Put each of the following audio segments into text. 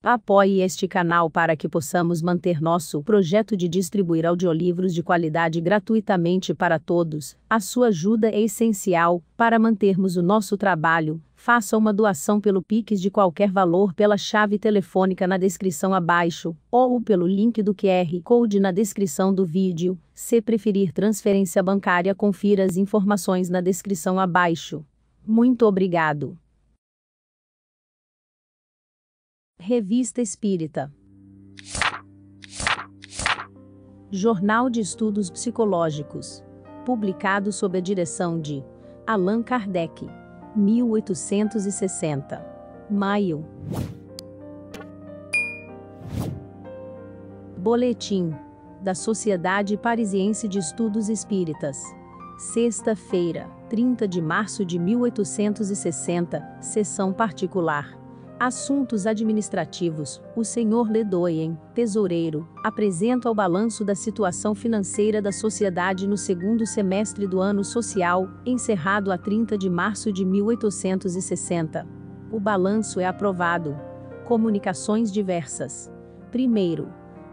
Apoie este canal para que possamos manter nosso projeto de distribuir audiolivros de qualidade gratuitamente para todos. A sua ajuda é essencial para mantermos o nosso trabalho. Faça uma doação pelo Pix de qualquer valor pela chave telefônica na descrição abaixo, ou pelo link do QR Code na descrição do vídeo. Se preferir transferência bancária, confira as informações na descrição abaixo. Muito obrigado. Revista Espírita. Jornal de Estudos Psicológicos. Publicado sob a direção de Allan Kardec. 1860. Maio. Boletim da Sociedade Parisiense de Estudos Espíritas. Sexta-feira, 30 de março de 1860, sessão particular. Assuntos administrativos. O Sr. Ledoyen, tesoureiro, apresenta o balanço da situação financeira da sociedade no segundo semestre do ano social, encerrado a 30 de março de 1860. O balanço é aprovado. Comunicações diversas. Primeiro,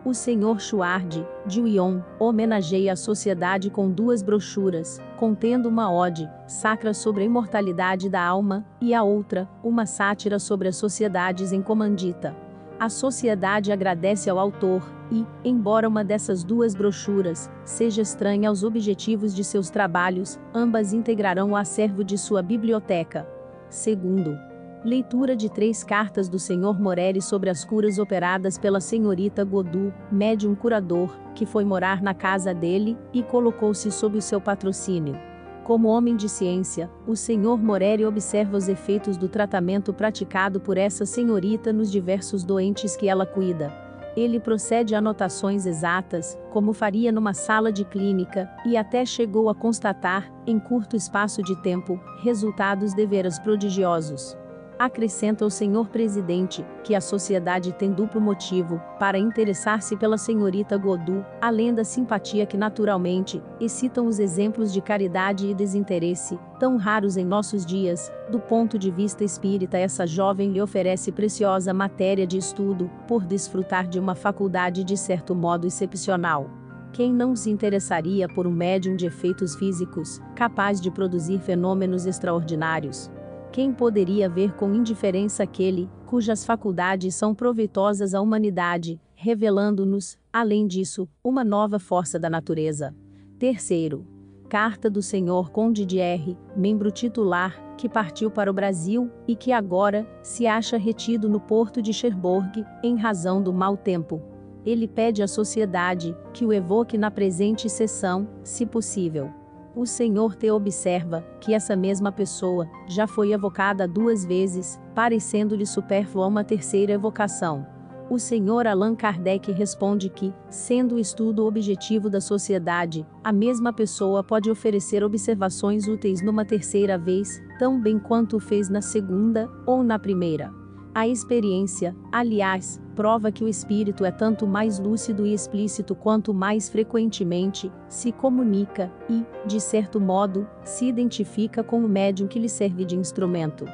o Sr. Chouard, de Lyon, homenageia a sociedade com 2 brochuras, contendo uma ode sacra sobre a imortalidade da alma, e a outra, uma sátira sobre as sociedades em comandita. A sociedade agradece ao autor, e, embora uma dessas 2 brochuras seja estranha aos objetivos de seus trabalhos, ambas integrarão o acervo de sua biblioteca. Segundo, leitura de 3 cartas do Sr. Morelli sobre as curas operadas pela senhorita Godu, médium curador, que foi morar na casa dele, e colocou-se sob o seu patrocínio. Como homem de ciência, o Sr. Morelli observa os efeitos do tratamento praticado por essa senhorita nos diversos doentes que ela cuida. Ele procede a anotações exatas, como faria numa sala de clínica, e até chegou a constatar, em curto espaço de tempo, resultados deveras prodigiosos. Acrescenta o Sr. Presidente, que a sociedade tem duplo motivo para interessar-se pela senhorita Godu, além da simpatia que naturalmente excitam os exemplos de caridade e desinteresse, tão raros em nossos dias. Do ponto de vista espírita, essa jovem lhe oferece preciosa matéria de estudo, por desfrutar de uma faculdade de certo modo excepcional. Quem não se interessaria por um médium de efeitos físicos, capaz de produzir fenômenos extraordinários? Quem poderia ver com indiferença aquele, cujas faculdades são proveitosas à humanidade, revelando-nos, além disso, uma nova força da natureza? Terceiro, carta do Sr. Conde de R., membro titular, que partiu para o Brasil, e que agora se acha retido no porto de Cherbourg, em razão do mau tempo. Ele pede à sociedade que o evoque na presente sessão, se possível. O Senhor T. observa que essa mesma pessoa já foi evocada 2 vezes, parecendo-lhe supérflua uma terceira evocação. O Sr. Allan Kardec responde que, sendo o estudo o objetivo da sociedade, a mesma pessoa pode oferecer observações úteis numa terceira vez, tão bem quanto o fez na segunda ou na primeira. A experiência, aliás, prova que o espírito é tanto mais lúcido e explícito quanto mais frequentemente se comunica e, de certo modo, se identifica com o médium que lhe serve de instrumento.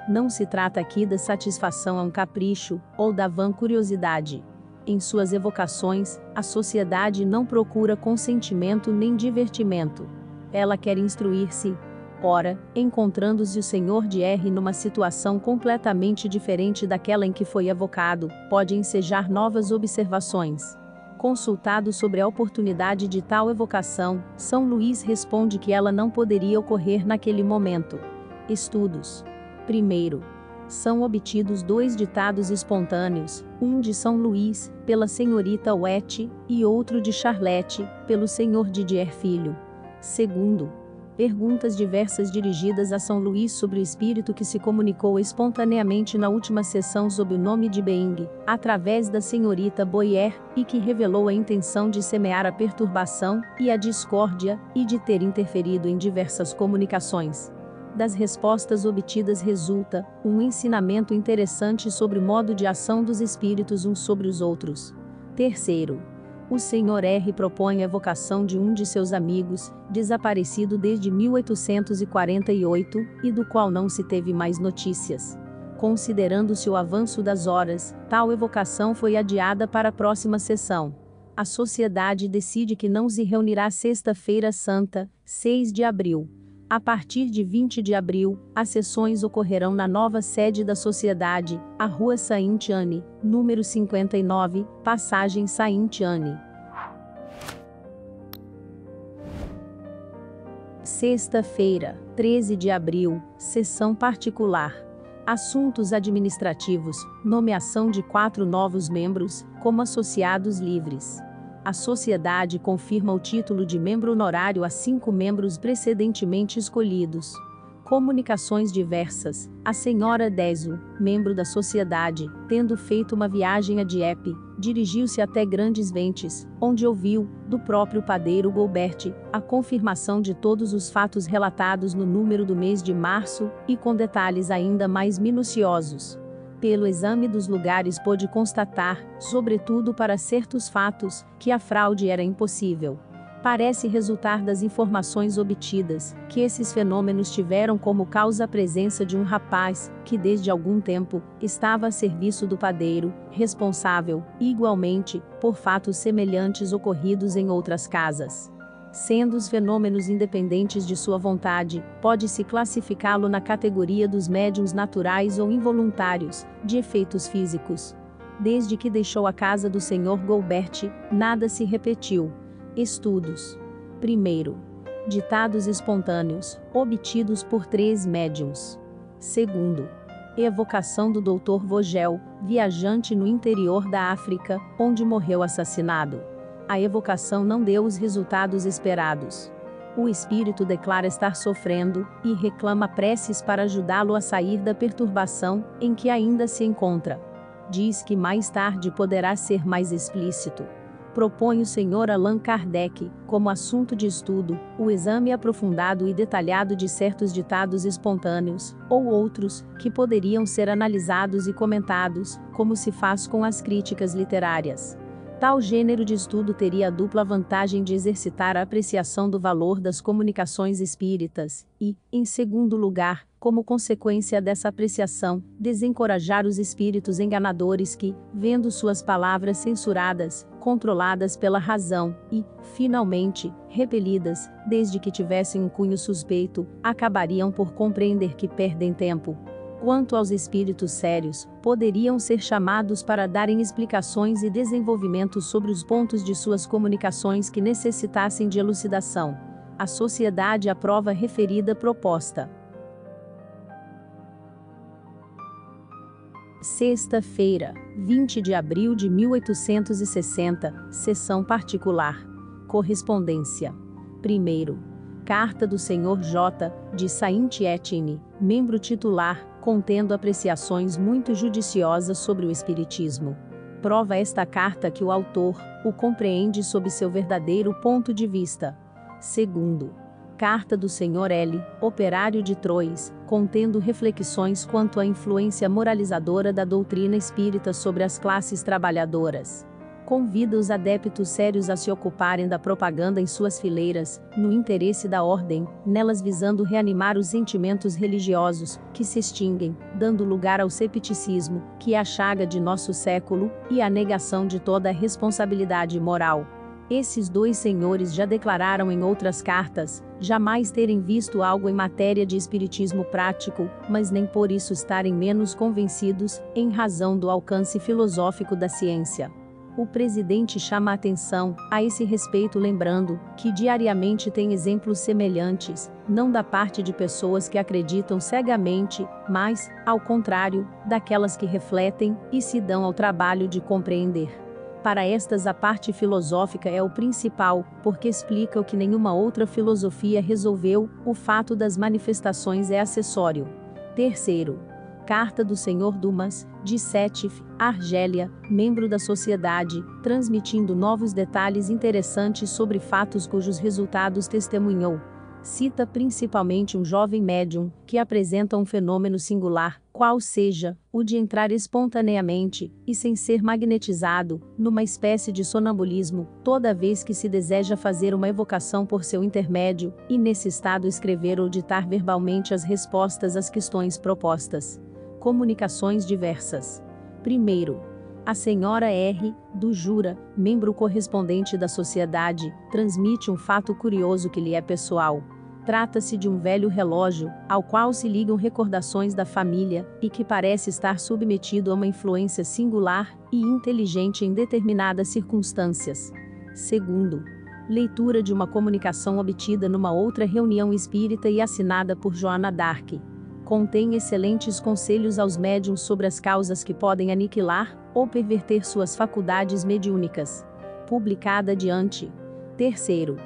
Não se trata aqui da satisfação a um capricho, ou da vã curiosidade. Em suas evocações, a sociedade não procura consentimento nem divertimento. Ela quer instruir-se. Ora, encontrando-se o Sr. de R. numa situação completamente diferente daquela em que foi evocado, pode ensejar novas observações. Consultado sobre a oportunidade de tal evocação, São Luís responde que ela não poderia ocorrer naquele momento. Estudos. Primeiro, são obtidos 2 ditados espontâneos, um de São Luís, pela senhorita Wet, e outro de Charlete, pelo Sr. Didier Filho. Segundo, perguntas diversas dirigidas a São Luís sobre o espírito que se comunicou espontaneamente na última sessão sob o nome de Beng, através da senhorita Boyer, e que revelou a intenção de semear a perturbação e a discórdia, e de ter interferido em diversas comunicações. Das respostas obtidas resulta um ensinamento interessante sobre o modo de ação dos espíritos uns sobre os outros. Terceiro, o Sr. R. propõe a evocação de um de seus amigos, desaparecido desde 1848, e do qual não se teve mais notícias. Considerando-se o avanço das horas, tal evocação foi adiada para a próxima sessão. A sociedade decide que não se reunirá sexta-feira santa, 6 de abril. A partir de 20 de abril, as sessões ocorrerão na nova sede da sociedade, a Rua Saint-Anne, número 59, Passagem Saint-Anne. Sexta-feira, 13 de abril, sessão particular. Assuntos administrativos, nomeação de 4 novos membros, como associados livres. A sociedade confirma o título de membro honorário a 5 membros precedentemente escolhidos. Comunicações diversas. A senhora Deso, membro da sociedade, tendo feito uma viagem a Dieppe, dirigiu-se até Grandes Ventes, onde ouviu, do próprio padeiro Goubert, a confirmação de todos os fatos relatados no número do mês de março, e com detalhes ainda mais minuciosos. Pelo exame dos lugares pôde constatar, sobretudo para certos fatos, que a fraude era impossível. Parece resultar das informações obtidas, que esses fenômenos tiveram como causa a presença de um rapaz, que desde algum tempo, estava a serviço do padeiro, responsável, igualmente, por fatos semelhantes ocorridos em outras casas. Sendo os fenômenos independentes de sua vontade, pode-se classificá-lo na categoria dos médiuns naturais ou involuntários, de efeitos físicos. Desde que deixou a casa do Sr. Goubert, nada se repetiu. Estudos. Primeiro, ditados espontâneos, obtidos por 3 médiuns. Segundo, evocação do Dr. Vogel, viajante no interior da África, onde morreu assassinado. A evocação não deu os resultados esperados. O espírito declara estar sofrendo, e reclama preces para ajudá-lo a sair da perturbação em que ainda se encontra. Diz que mais tarde poderá ser mais explícito. Propõe o Sr. Allan Kardec, como assunto de estudo, o exame aprofundado e detalhado de certos ditados espontâneos, ou outros, que poderiam ser analisados e comentados, como se faz com as críticas literárias. Tal gênero de estudo teria a dupla vantagem de exercitar a apreciação do valor das comunicações espíritas e, em segundo lugar, como consequência dessa apreciação, desencorajar os espíritos enganadores que, vendo suas palavras censuradas, controladas pela razão e, finalmente, repelidas, desde que tivessem um cunho suspeito, acabariam por compreender que perdem tempo. Quanto aos espíritos sérios, poderiam ser chamados para darem explicações e desenvolvimentos sobre os pontos de suas comunicações que necessitassem de elucidação. A sociedade aprova a referida proposta. Sexta-feira, 20 de abril de 1860, sessão particular. Correspondência. Primeiro, carta do Sr. J. de Saint-Étienne, membro titular, contendo apreciações muito judiciosas sobre o espiritismo. Prova esta carta que o autor o compreende sob seu verdadeiro ponto de vista. Segundo, carta do Sr. L., operário de Troyes, contendo reflexões quanto à influência moralizadora da doutrina espírita sobre as classes trabalhadoras. Convida os adeptos sérios a se ocuparem da propaganda em suas fileiras, no interesse da ordem, nelas visando reanimar os sentimentos religiosos, que se extinguem, dando lugar ao cepticismo, que é a chaga de nosso século, e à negação de toda a responsabilidade moral. Esses 2 senhores já declararam em outras cartas, jamais terem visto algo em matéria de espiritismo prático, mas nem por isso estarem menos convencidos, em razão do alcance filosófico da ciência. O presidente chama a atenção, a esse respeito lembrando, que diariamente tem exemplos semelhantes, não da parte de pessoas que acreditam cegamente, mas, ao contrário, daquelas que refletem, e se dão ao trabalho de compreender. Para estas a parte filosófica é o principal, porque explica o que nenhuma outra filosofia resolveu, o fato das manifestações é acessório. Terceiro, carta do Sr. Dumas, de Sétif, Argélia, membro da sociedade, transmitindo novos detalhes interessantes sobre fatos cujos resultados testemunhou. Cita principalmente um jovem médium, que apresenta um fenômeno singular, qual seja, o de entrar espontaneamente, e sem ser magnetizado, numa espécie de sonambulismo, toda vez que se deseja fazer uma evocação por seu intermédio, e nesse estado escrever ou ditar verbalmente as respostas às questões propostas. Comunicações diversas. Primeiro, a senhora R. do Jura, membro correspondente da sociedade, transmite um fato curioso que lhe é pessoal. Trata-se de um velho relógio, ao qual se ligam recordações da família, e que parece estar submetido a uma influência singular e inteligente em determinadas circunstâncias. Segundo, leitura de uma comunicação obtida numa outra reunião espírita e assinada por Joana d'Arc. Contém excelentes conselhos aos médiuns sobre as causas que podem aniquilar ou perverter suas faculdades mediúnicas. Publicada adiante. Terceiro,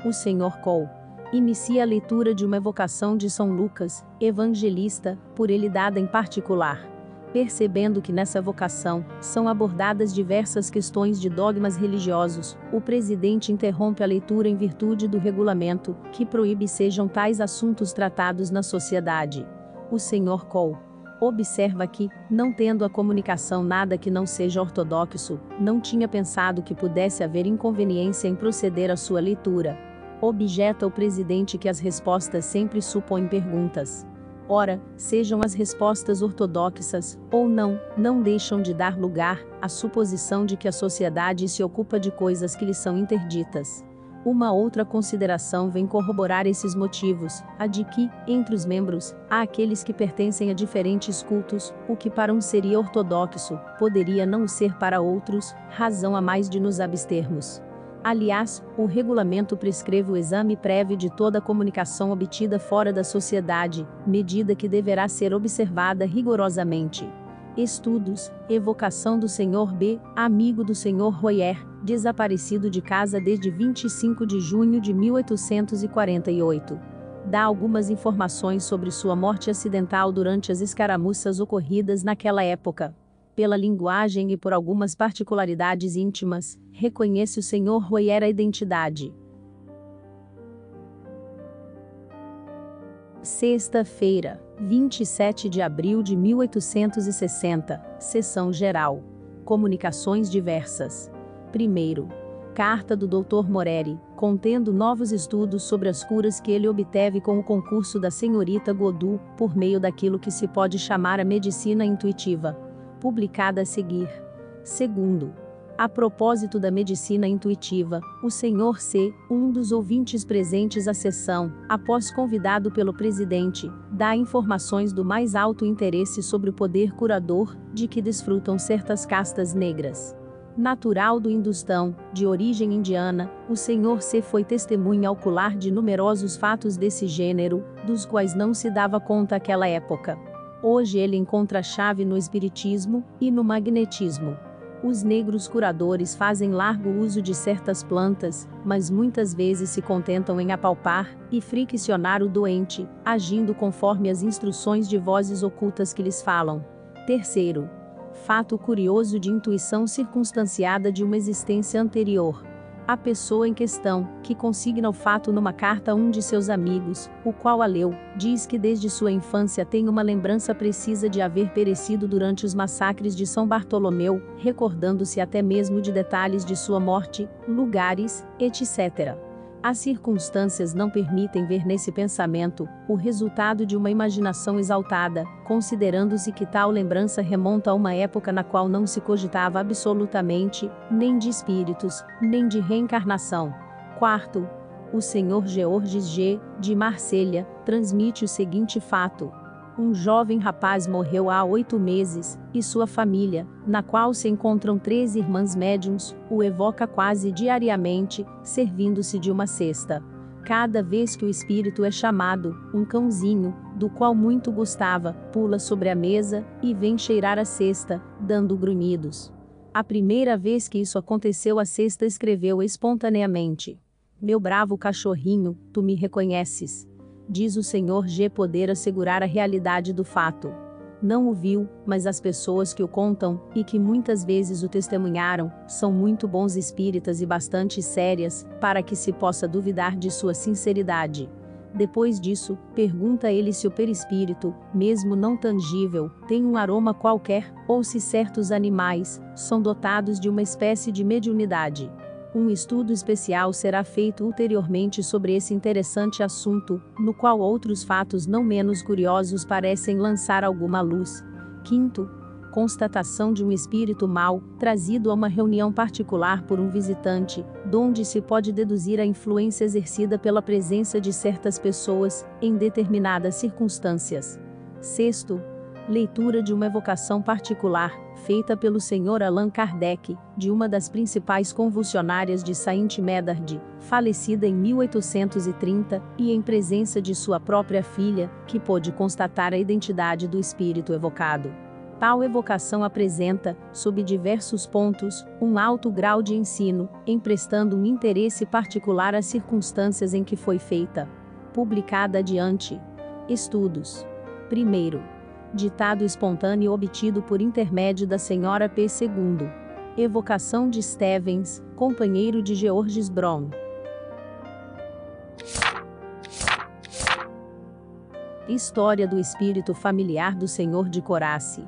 o Sr. Cole inicia a leitura de uma evocação de São Lucas, evangelista, por ele dada em particular. Percebendo que nessa evocação são abordadas diversas questões de dogmas religiosos, o presidente interrompe a leitura em virtude do regulamento, que proíbe sejam tais assuntos tratados na sociedade. O Sr. Cole observa que, não tendo a comunicação nada que não seja ortodoxo, não tinha pensado que pudesse haver inconveniência em proceder à sua leitura. Objeta o presidente que as respostas sempre supõem perguntas. Ora, sejam as respostas ortodoxas, ou não deixam de dar lugar à suposição de que a sociedade se ocupa de coisas que lhe são interditas. Uma outra consideração vem corroborar esses motivos, a de que, entre os membros, há aqueles que pertencem a diferentes cultos, o que para um seria ortodoxo, poderia não o ser para outros, razão a mais de nos abstermos. Aliás, o regulamento prescreve o exame prévio de toda a comunicação obtida fora da sociedade, medida que deverá ser observada rigorosamente. Estudos, evocação do Sr. B., amigo do Sr. Royer, desaparecido de casa desde 25 de junho de 1848. Dá algumas informações sobre sua morte acidental durante as escaramuças ocorridas naquela época. Pela linguagem e por algumas particularidades íntimas, reconhece o Sr. Royer a identidade. Sexta-feira, 27 de abril de 1860, Sessão Geral. Comunicações diversas. Primeiro, carta do Dr. Moreri, contendo novos estudos sobre as curas que ele obteve com o concurso da senhorita Godu, por meio daquilo que se pode chamar a medicina intuitiva. Publicada a seguir. Segundo, a propósito da medicina intuitiva, o Sr. C., um dos ouvintes presentes à sessão, após convidado pelo presidente, dá informações do mais alto interesse sobre o poder curador, de que desfrutam certas castas negras. Natural do Hindustão, de origem indiana, o Sr. C. foi testemunha ocular de numerosos fatos desse gênero, dos quais não se dava conta àquela época. Hoje ele encontra chave no espiritismo e no magnetismo. Os negros curadores fazem largo uso de certas plantas, mas muitas vezes se contentam em apalpar e friccionar o doente, agindo conforme as instruções de vozes ocultas que lhes falam. Terceiro, fato curioso de intuição circunstanciada de uma existência anterior. A pessoa em questão, que consigna o fato numa carta a um de seus amigos, o qual a leu, diz que desde sua infância tem uma lembrança precisa de haver perecido durante os massacres de São Bartolomeu, recordando-se até mesmo de detalhes de sua morte, lugares, etc. As circunstâncias não permitem ver nesse pensamento o resultado de uma imaginação exaltada, considerando-se que tal lembrança remonta a uma época na qual não se cogitava absolutamente, nem de espíritos, nem de reencarnação. Quarto, o Sr. Georges G., de Marselha, transmite o seguinte fato. Um jovem rapaz morreu há 8 meses, e sua família, na qual se encontram 3 irmãs médiums, o evoca quase diariamente, servindo-se de uma cesta. Cada vez que o espírito é chamado, um cãozinho, do qual muito gostava, pula sobre a mesa, e vem cheirar a cesta, dando grunhidos. A primeira vez que isso aconteceu, a cesta escreveu espontaneamente: "Meu bravo cachorrinho, tu me reconheces?" Diz o Sr. G. poder assegurar a realidade do fato. Não o viu, mas as pessoas que o contam, e que muitas vezes o testemunharam, são muito bons espíritas e bastante sérias, para que se possa duvidar de sua sinceridade. Depois disso, pergunta ele se o perispírito, mesmo não tangível, tem um aroma qualquer, ou se certos animais são dotados de uma espécie de mediunidade. Um estudo especial será feito ulteriormente sobre esse interessante assunto, no qual outros fatos não menos curiosos parecem lançar alguma luz. Quinto, constatação de um espírito mau, trazido a uma reunião particular por um visitante, donde se pode deduzir a influência exercida pela presença de certas pessoas, em determinadas circunstâncias. Sexto, leitura de uma evocação particular, feita pelo Sr. Allan Kardec, de uma das principais convulsionárias de Saint Médard, falecida em 1830, e em presença de sua própria filha, que pôde constatar a identidade do espírito evocado. Tal evocação apresenta, sob diversos pontos, um alto grau de ensino, emprestando um interesse particular às circunstâncias em que foi feita. Publicada adiante. Estudos. Primeiro, ditado espontâneo obtido por intermédio da Sra. P. II. Evocação de Stevens, companheiro de Georges Brown. História do espírito familiar do Senhor de Corace.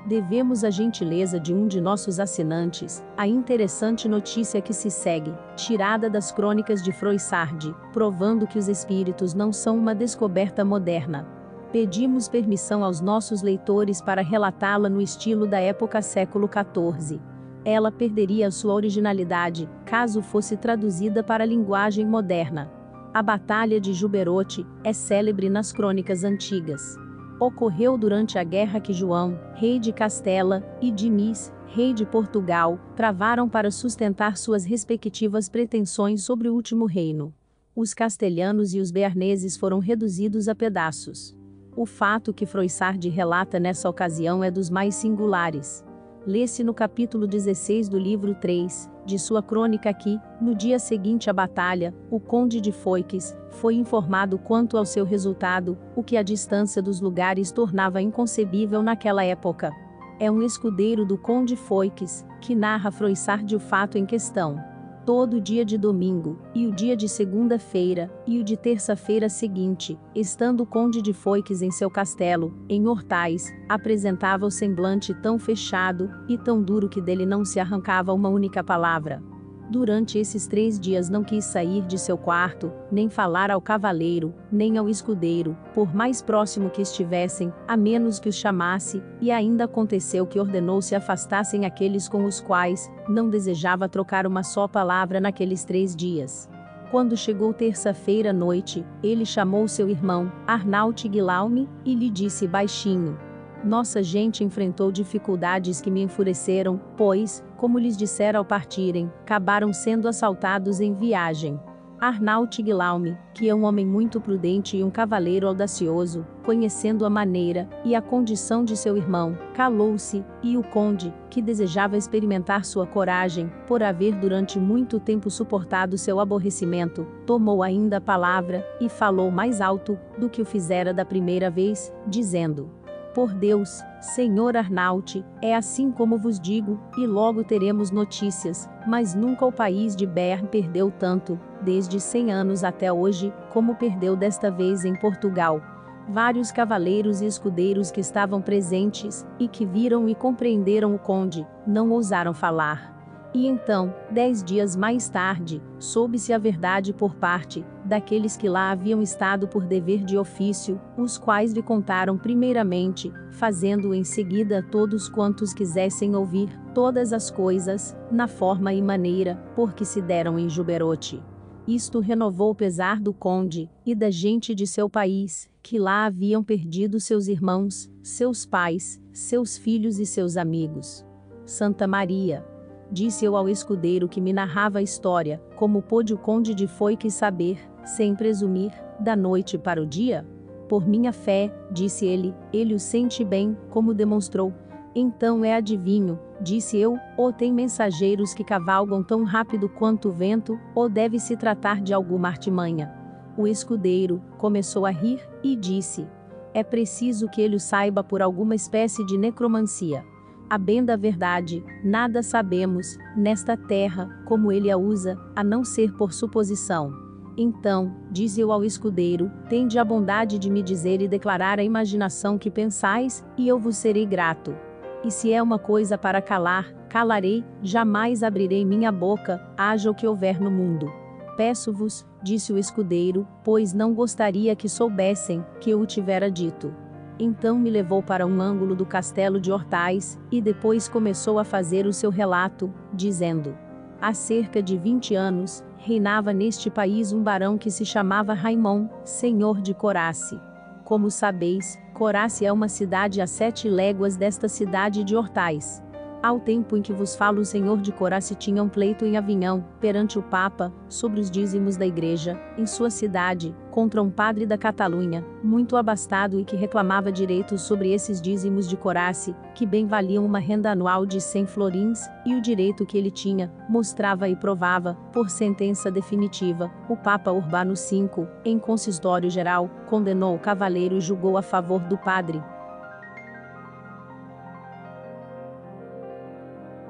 Devemos a gentileza de um de nossos assinantes, a interessante notícia que se segue, tirada das crônicas de Froissart, provando que os espíritos não são uma descoberta moderna. Pedimos permissão aos nossos leitores para relatá-la no estilo da época século XIV. Ela perderia sua originalidade, caso fosse traduzida para a linguagem moderna. A Batalha de Juberote é célebre nas crônicas antigas. Ocorreu durante a guerra que João, rei de Castela, e Diniz, rei de Portugal, travaram para sustentar suas respectivas pretensões sobre o último reino. Os castelhanos e os bearneses foram reduzidos a pedaços. O fato que Froissart relata nessa ocasião é dos mais singulares. Lê-se no capítulo 16 do livro 3, de sua crônica que, no dia seguinte à batalha, o conde de Foix foi informado quanto ao seu resultado, o que a distância dos lugares tornava inconcebível naquela época. É um escudeiro do conde Foix, que narra a Froissart o fato em questão. Todo o dia de domingo, e o dia de segunda-feira, e o de terça-feira seguinte, estando o conde de Foix em seu castelo, em Hortais, apresentava o semblante tão fechado, e tão duro que dele não se arrancava uma única palavra. Durante esses 3 dias não quis sair de seu quarto, nem falar ao cavaleiro, nem ao escudeiro, por mais próximo que estivessem, a menos que os chamasse, e ainda aconteceu que ordenou se afastassem aqueles com os quais não desejava trocar uma só palavra naqueles 3 dias. Quando chegou terça-feira à noite, ele chamou seu irmão, Arnault Guillaume, e lhe disse baixinho: nossa gente enfrentou dificuldades que me enfureceram, pois, como lhes dissera ao partirem, acabaram sendo assaltados em viagem. Arnault Guillaume, que é um homem muito prudente e um cavaleiro audacioso, conhecendo a maneira e a condição de seu irmão, calou-se, e o conde, que desejava experimentar sua coragem, por haver durante muito tempo suportado seu aborrecimento, tomou ainda a palavra, e falou mais alto do que o fizera da primeira vez, dizendo: por Deus, Senhor Arnault, é assim como vos digo, e logo teremos notícias, mas nunca o país de Béarn perdeu tanto, desde 100 anos até hoje, como perdeu desta vez em Portugal. Vários cavaleiros e escudeiros que estavam presentes, e que viram e compreenderam o conde, não ousaram falar. E então, 10 dias mais tarde, soube-se a verdade por parte daqueles que lá haviam estado por dever de ofício, os quais lhe contaram primeiramente, fazendo em seguida a todos quantos quisessem ouvir, todas as coisas, na forma e maneira, por que se deram em Juberote. Isto renovou o pesar do conde, e da gente de seu país, que lá haviam perdido seus irmãos, seus pais, seus filhos e seus amigos. Santa Maria! Disse eu ao escudeiro que me narrava a história, como pôde o conde de Foix saber, sem presumir, da noite para o dia? Por minha fé, disse ele o sente bem, como demonstrou. Então é adivinho, disse eu, ou tem mensageiros que cavalgam tão rápido quanto o vento, ou deve se tratar de alguma artimanha. O escudeiro começou a rir, e disse: é preciso que ele o saiba por alguma espécie de necromancia. A bem da verdade, nada sabemos, nesta terra, como ele a usa, a não ser por suposição. Então, disse eu ao escudeiro, tende a bondade de me dizer e declarar a imaginação que pensais, e eu vos serei grato. E se é uma coisa para calar, calarei, jamais abrirei minha boca, haja o que houver no mundo. Peço-vos, disse o escudeiro, pois não gostaria que soubessem, que eu o tivera dito. Então me levou para um ângulo do castelo de Hortais, e depois começou a fazer o seu relato, dizendo: há cerca de 20 anos, reinava neste país um barão que se chamava Raimon, senhor de Corace. Como sabeis, Corace é uma cidade a 7 léguas desta cidade de Hortais. Ao tempo em que vos falo, o senhor de Corace tinha um pleito em Avinhão, perante o Papa, sobre os dízimos da igreja, em sua cidade, contra um padre da Catalunha, muito abastado e que reclamava direitos sobre esses dízimos de Corace, que bem valiam uma renda anual de 100 florins, e o direito que ele tinha, mostrava e provava, por sentença definitiva, o Papa Urbano V, em consistório geral, condenou o cavaleiro e julgou a favor do padre.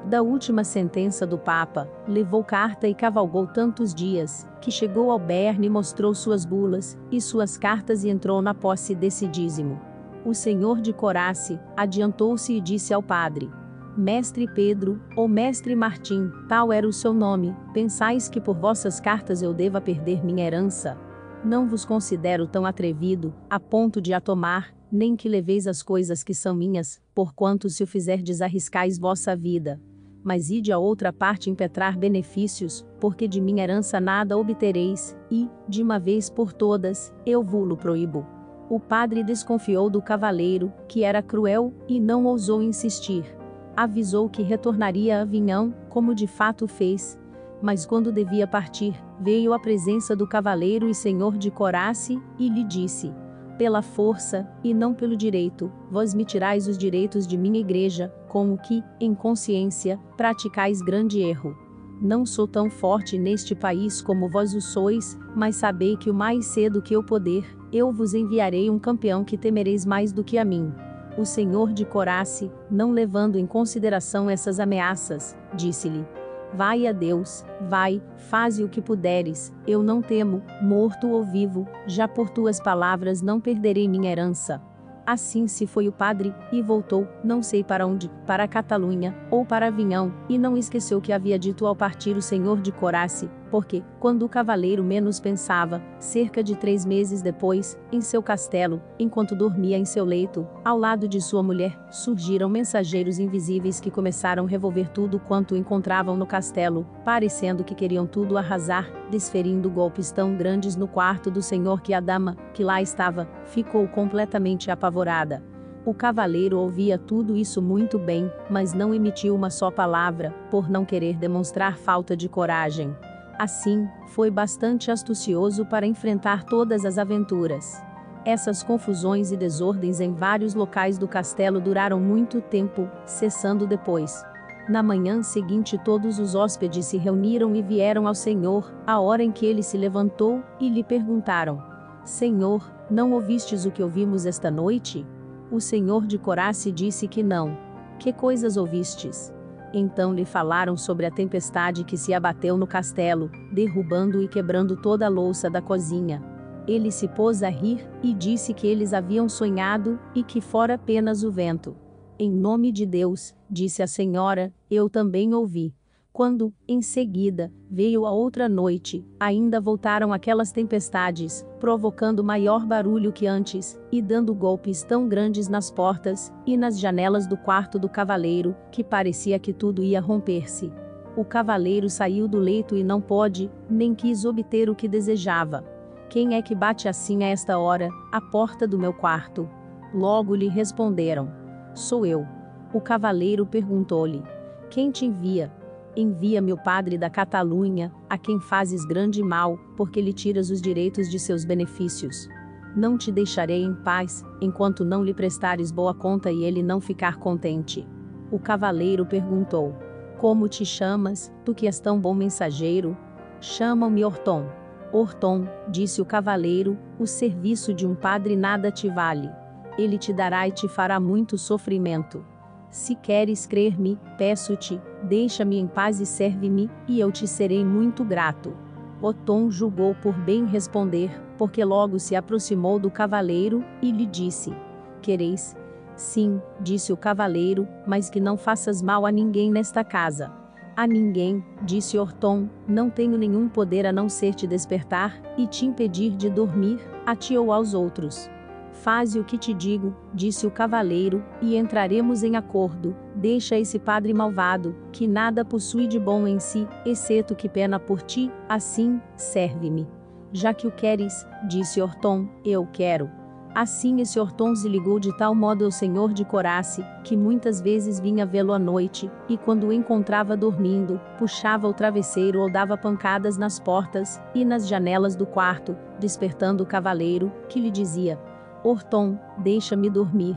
Da última sentença do Papa, levou carta e cavalgou tantos dias, que chegou ao Berne e mostrou suas bulas, e suas cartas e entrou na posse desse dízimo. O senhor de Corace, adiantou-se e disse ao padre: Mestre Pedro, ou Mestre Martim, tal era o seu nome, pensais que por vossas cartas eu deva perder minha herança? Não vos considero tão atrevido, a ponto de a tomar, nem que leveis as coisas que são minhas, porquanto se o fizerdes arriscais vossa vida. Mas ide a outra parte impetrar benefícios, porque de minha herança nada obtereis, e, de uma vez por todas, eu vo-lo proíbo. O padre desconfiou do cavaleiro, que era cruel, e não ousou insistir. Avisou que retornaria a Avinhão, como de fato fez. Mas quando devia partir, veio à presença do cavaleiro e senhor de Corace, e lhe disse: pela força, e não pelo direito, vós me tirais os direitos de minha igreja, com o que, em consciência, praticais grande erro. Não sou tão forte neste país como vós o sois, mas sabei que o mais cedo que eu poder, eu vos enviarei um campeão que temereis mais do que a mim. O senhor de Corace, não levando em consideração essas ameaças, disse-lhe: vai a Deus, vai, faze o que puderes, eu não temo, morto ou vivo, já por tuas palavras não perderei minha herança. Assim se foi o padre, e voltou, não sei para onde, para a Catalunha, ou para Avinhão, e não esqueceu que havia dito ao partir o senhor de Corace, porque, quando o cavaleiro menos pensava, cerca de 3 meses depois, em seu castelo, enquanto dormia em seu leito, ao lado de sua mulher, surgiram mensageiros invisíveis que começaram a revolver tudo quanto encontravam no castelo, parecendo que queriam tudo arrasar, desferindo golpes tão grandes no quarto do senhor que a dama, que lá estava, ficou completamente apavorada. O cavaleiro ouvia tudo isso muito bem, mas não emitiu uma só palavra, por não querer demonstrar falta de coragem. Assim, foi bastante astucioso para enfrentar todas as aventuras. Essas confusões e desordens em vários locais do castelo duraram muito tempo, cessando depois. Na manhã seguinte todos os hóspedes se reuniram e vieram ao senhor, à hora em que ele se levantou, e lhe perguntaram: Senhor, não ouvistes o que ouvimos esta noite? O senhor de Corace disse que não. Que coisas ouvistes? Então lhe falaram sobre a tempestade que se abateu no castelo, derrubando e quebrando toda a louça da cozinha. Ele se pôs a rir, e disse que eles haviam sonhado, e que fora apenas o vento. Em nome de Deus, disse a senhora, eu também ouvi. Quando, em seguida, veio a outra noite, ainda voltaram aquelas tempestades, provocando maior barulho que antes, e dando golpes tão grandes nas portas, e nas janelas do quarto do cavaleiro, que parecia que tudo ia romper-se. O cavaleiro saiu do leito e não pôde, nem quis obter o que desejava. Quem é que bate assim a esta hora, à porta do meu quarto? Logo lhe responderam: sou eu. O cavaleiro perguntou-lhe: quem te envia? Envia-me o padre da Catalunha, a quem fazes grande mal, porque lhe tiras os direitos de seus benefícios. Não te deixarei em paz, enquanto não lhe prestares boa conta e ele não ficar contente. O cavaleiro perguntou: como te chamas, tu que és tão bom mensageiro? Chamam-me Orton. Orton, disse o cavaleiro, o serviço de um padre nada te vale. Ele te dará e te fará muito sofrimento. Se queres crer-me, peço-te, deixa-me em paz e serve-me, e eu te serei muito grato. Orton julgou por bem responder, porque logo se aproximou do cavaleiro, e lhe disse: quereis? Sim, disse o cavaleiro, mas que não faças mal a ninguém nesta casa. A ninguém, disse Orton, não tenho nenhum poder a não ser te despertar, e te impedir de dormir, a ti ou aos outros. Faze o que te digo, disse o cavaleiro, e entraremos em acordo. Deixa esse padre malvado, que nada possui de bom em si, exceto que pena por ti, assim, serve-me. Já que o queres, disse Orton, eu quero. Assim esse Orton se ligou de tal modo ao senhor de Corace, que muitas vezes vinha vê-lo à noite, e quando o encontrava dormindo, puxava o travesseiro ou dava pancadas nas portas e nas janelas do quarto, despertando o cavaleiro, que lhe dizia: Orton, deixa-me dormir.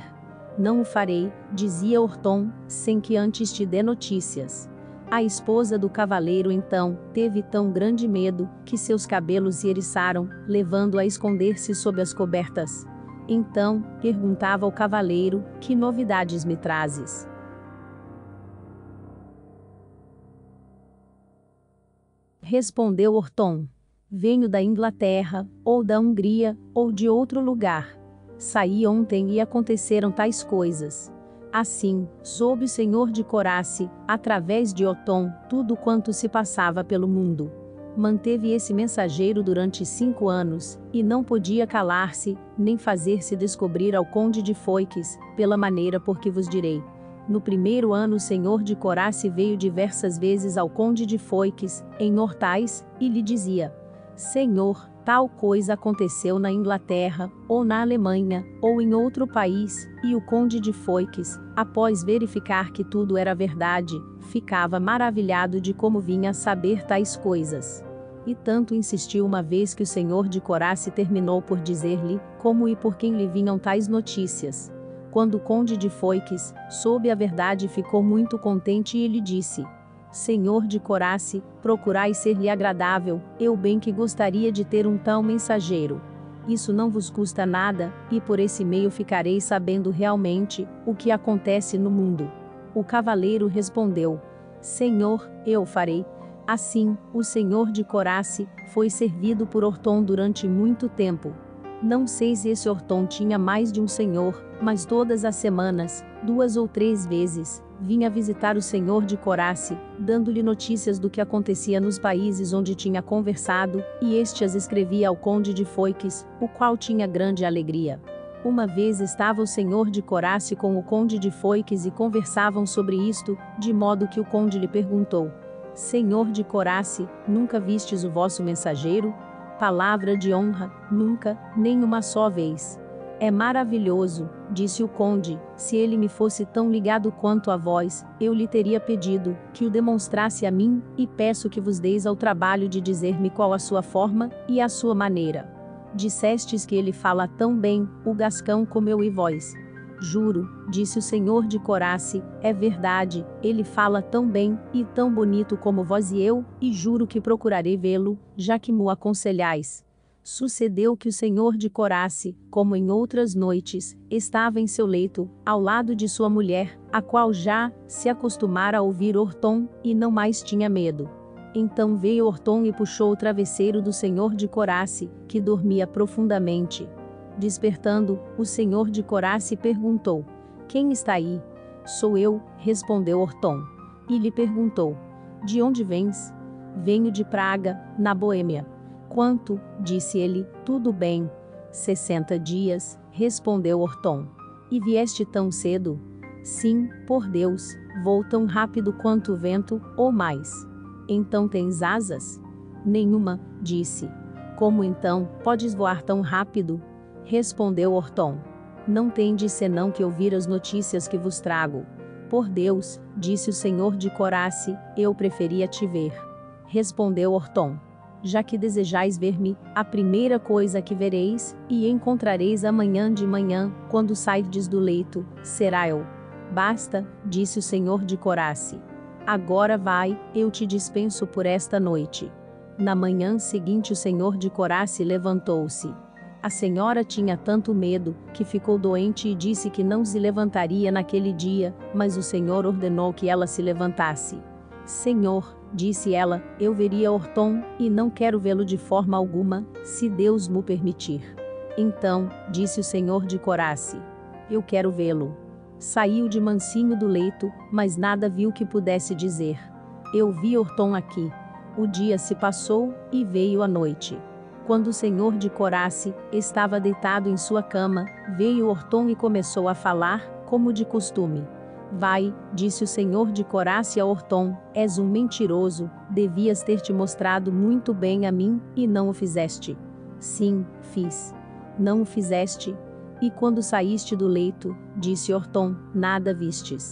Não o farei, dizia Orton, sem que antes te dê notícias. A esposa do cavaleiro então, teve tão grande medo, que seus cabelos se eriçaram, levando-a a esconder-se sob as cobertas. Então, perguntava ao cavaleiro, que novidades me trazes? Respondeu Orton: venho da Inglaterra, ou da Hungria, ou de outro lugar. Saí ontem e aconteceram tais coisas. Assim, soube o senhor de Corace, através de Othon, tudo quanto se passava pelo mundo. Manteve esse mensageiro durante 5 anos, e não podia calar-se, nem fazer-se descobrir ao conde de Foix, pela maneira por que vos direi. No primeiro ano o senhor de Corace veio diversas vezes ao conde de Foix, em Hortais, e lhe dizia: Senhor, tal coisa aconteceu na Inglaterra, ou na Alemanha, ou em outro país, e o conde de Foix, após verificar que tudo era verdade, ficava maravilhado de como vinha a saber tais coisas. E tanto insistiu uma vez que o senhor de Corace terminou por dizer-lhe como e por quem lhe vinham tais notícias. Quando o conde de Foix soube a verdade, ficou muito contente e lhe disse: Senhor de Corace, procurai ser-lhe agradável, eu bem que gostaria de ter um tal mensageiro. Isso não vos custa nada, e por esse meio ficareis sabendo realmente o que acontece no mundo. O cavaleiro respondeu: Senhor, eu farei. Assim, o senhor de Corace foi servido por Orton durante muito tempo. Não sei se esse Orton tinha mais de um senhor, mas todas as semanas, 2 ou 3 vezes, vinha visitar o senhor de Corace, dando-lhe notícias do que acontecia nos países onde tinha conversado, e este as escrevia ao conde de Foix, o qual tinha grande alegria. Uma vez estava o senhor de Corace com o conde de Foix e conversavam sobre isto, de modo que o conde lhe perguntou: Senhor de Corace, nunca vistes o vosso mensageiro? Palavra de honra, nunca, nem uma só vez. É maravilhoso, disse o conde, se ele me fosse tão ligado quanto a vós, eu lhe teria pedido, que o demonstrasse a mim, e peço que vos deis ao trabalho de dizer-me qual a sua forma, e a sua maneira. Dissestes que ele fala tão bem, o gascão como eu e vós. Juro, disse o senhor de Corace, é verdade, ele fala tão bem, e tão bonito como vós e eu, e juro que procurarei vê-lo, já que mo aconselhais. Sucedeu que o senhor de Corace, como em outras noites, estava em seu leito, ao lado de sua mulher, a qual já se acostumara a ouvir Orton, e não mais tinha medo. Então veio Orton e puxou o travesseiro do senhor de Corace, que dormia profundamente. Despertando, o senhor de Corace perguntou: Quem está aí? Sou eu, respondeu Orton. E lhe perguntou: De onde vens? Venho de Praga, na Boêmia. Quanto? Disse ele. Tudo bem. 60 dias, respondeu Orton. E vieste tão cedo? Sim, por Deus, vou tão rápido quanto o vento, ou mais. Então tens asas? Nenhuma, disse. Como então podes voar tão rápido? Respondeu Orton. Não tendes senão que ouvir as notícias que vos trago. Por Deus, disse o senhor de Corace, eu preferia te ver. Respondeu Orton. Já que desejais ver-me, a primeira coisa que vereis, e encontrareis amanhã de manhã, quando sairdes do leito, será eu. Basta, disse o senhor de Corace. Agora vai, eu te dispenso por esta noite. Na manhã seguinte o senhor de Corace levantou-se. A senhora tinha tanto medo, que ficou doente e disse que não se levantaria naquele dia, mas o senhor ordenou que ela se levantasse. Senhor, disse ela, eu veria Orton, e não quero vê-lo de forma alguma, se Deus mo permitir. Então, disse o senhor de Corace, eu quero vê-lo. Saiu de mansinho do leito, mas nada viu que pudesse dizer. Eu vi Orton aqui. O dia se passou, e veio a noite. Quando o senhor de Corace estava deitado em sua cama, veio Orton e começou a falar, como de costume. Vai, disse o senhor de Corace a Orton, és um mentiroso, devias ter te mostrado muito bem a mim, e não o fizeste. Sim, fiz. Não o fizeste? E quando saíste do leito, disse Orton, nada vistes.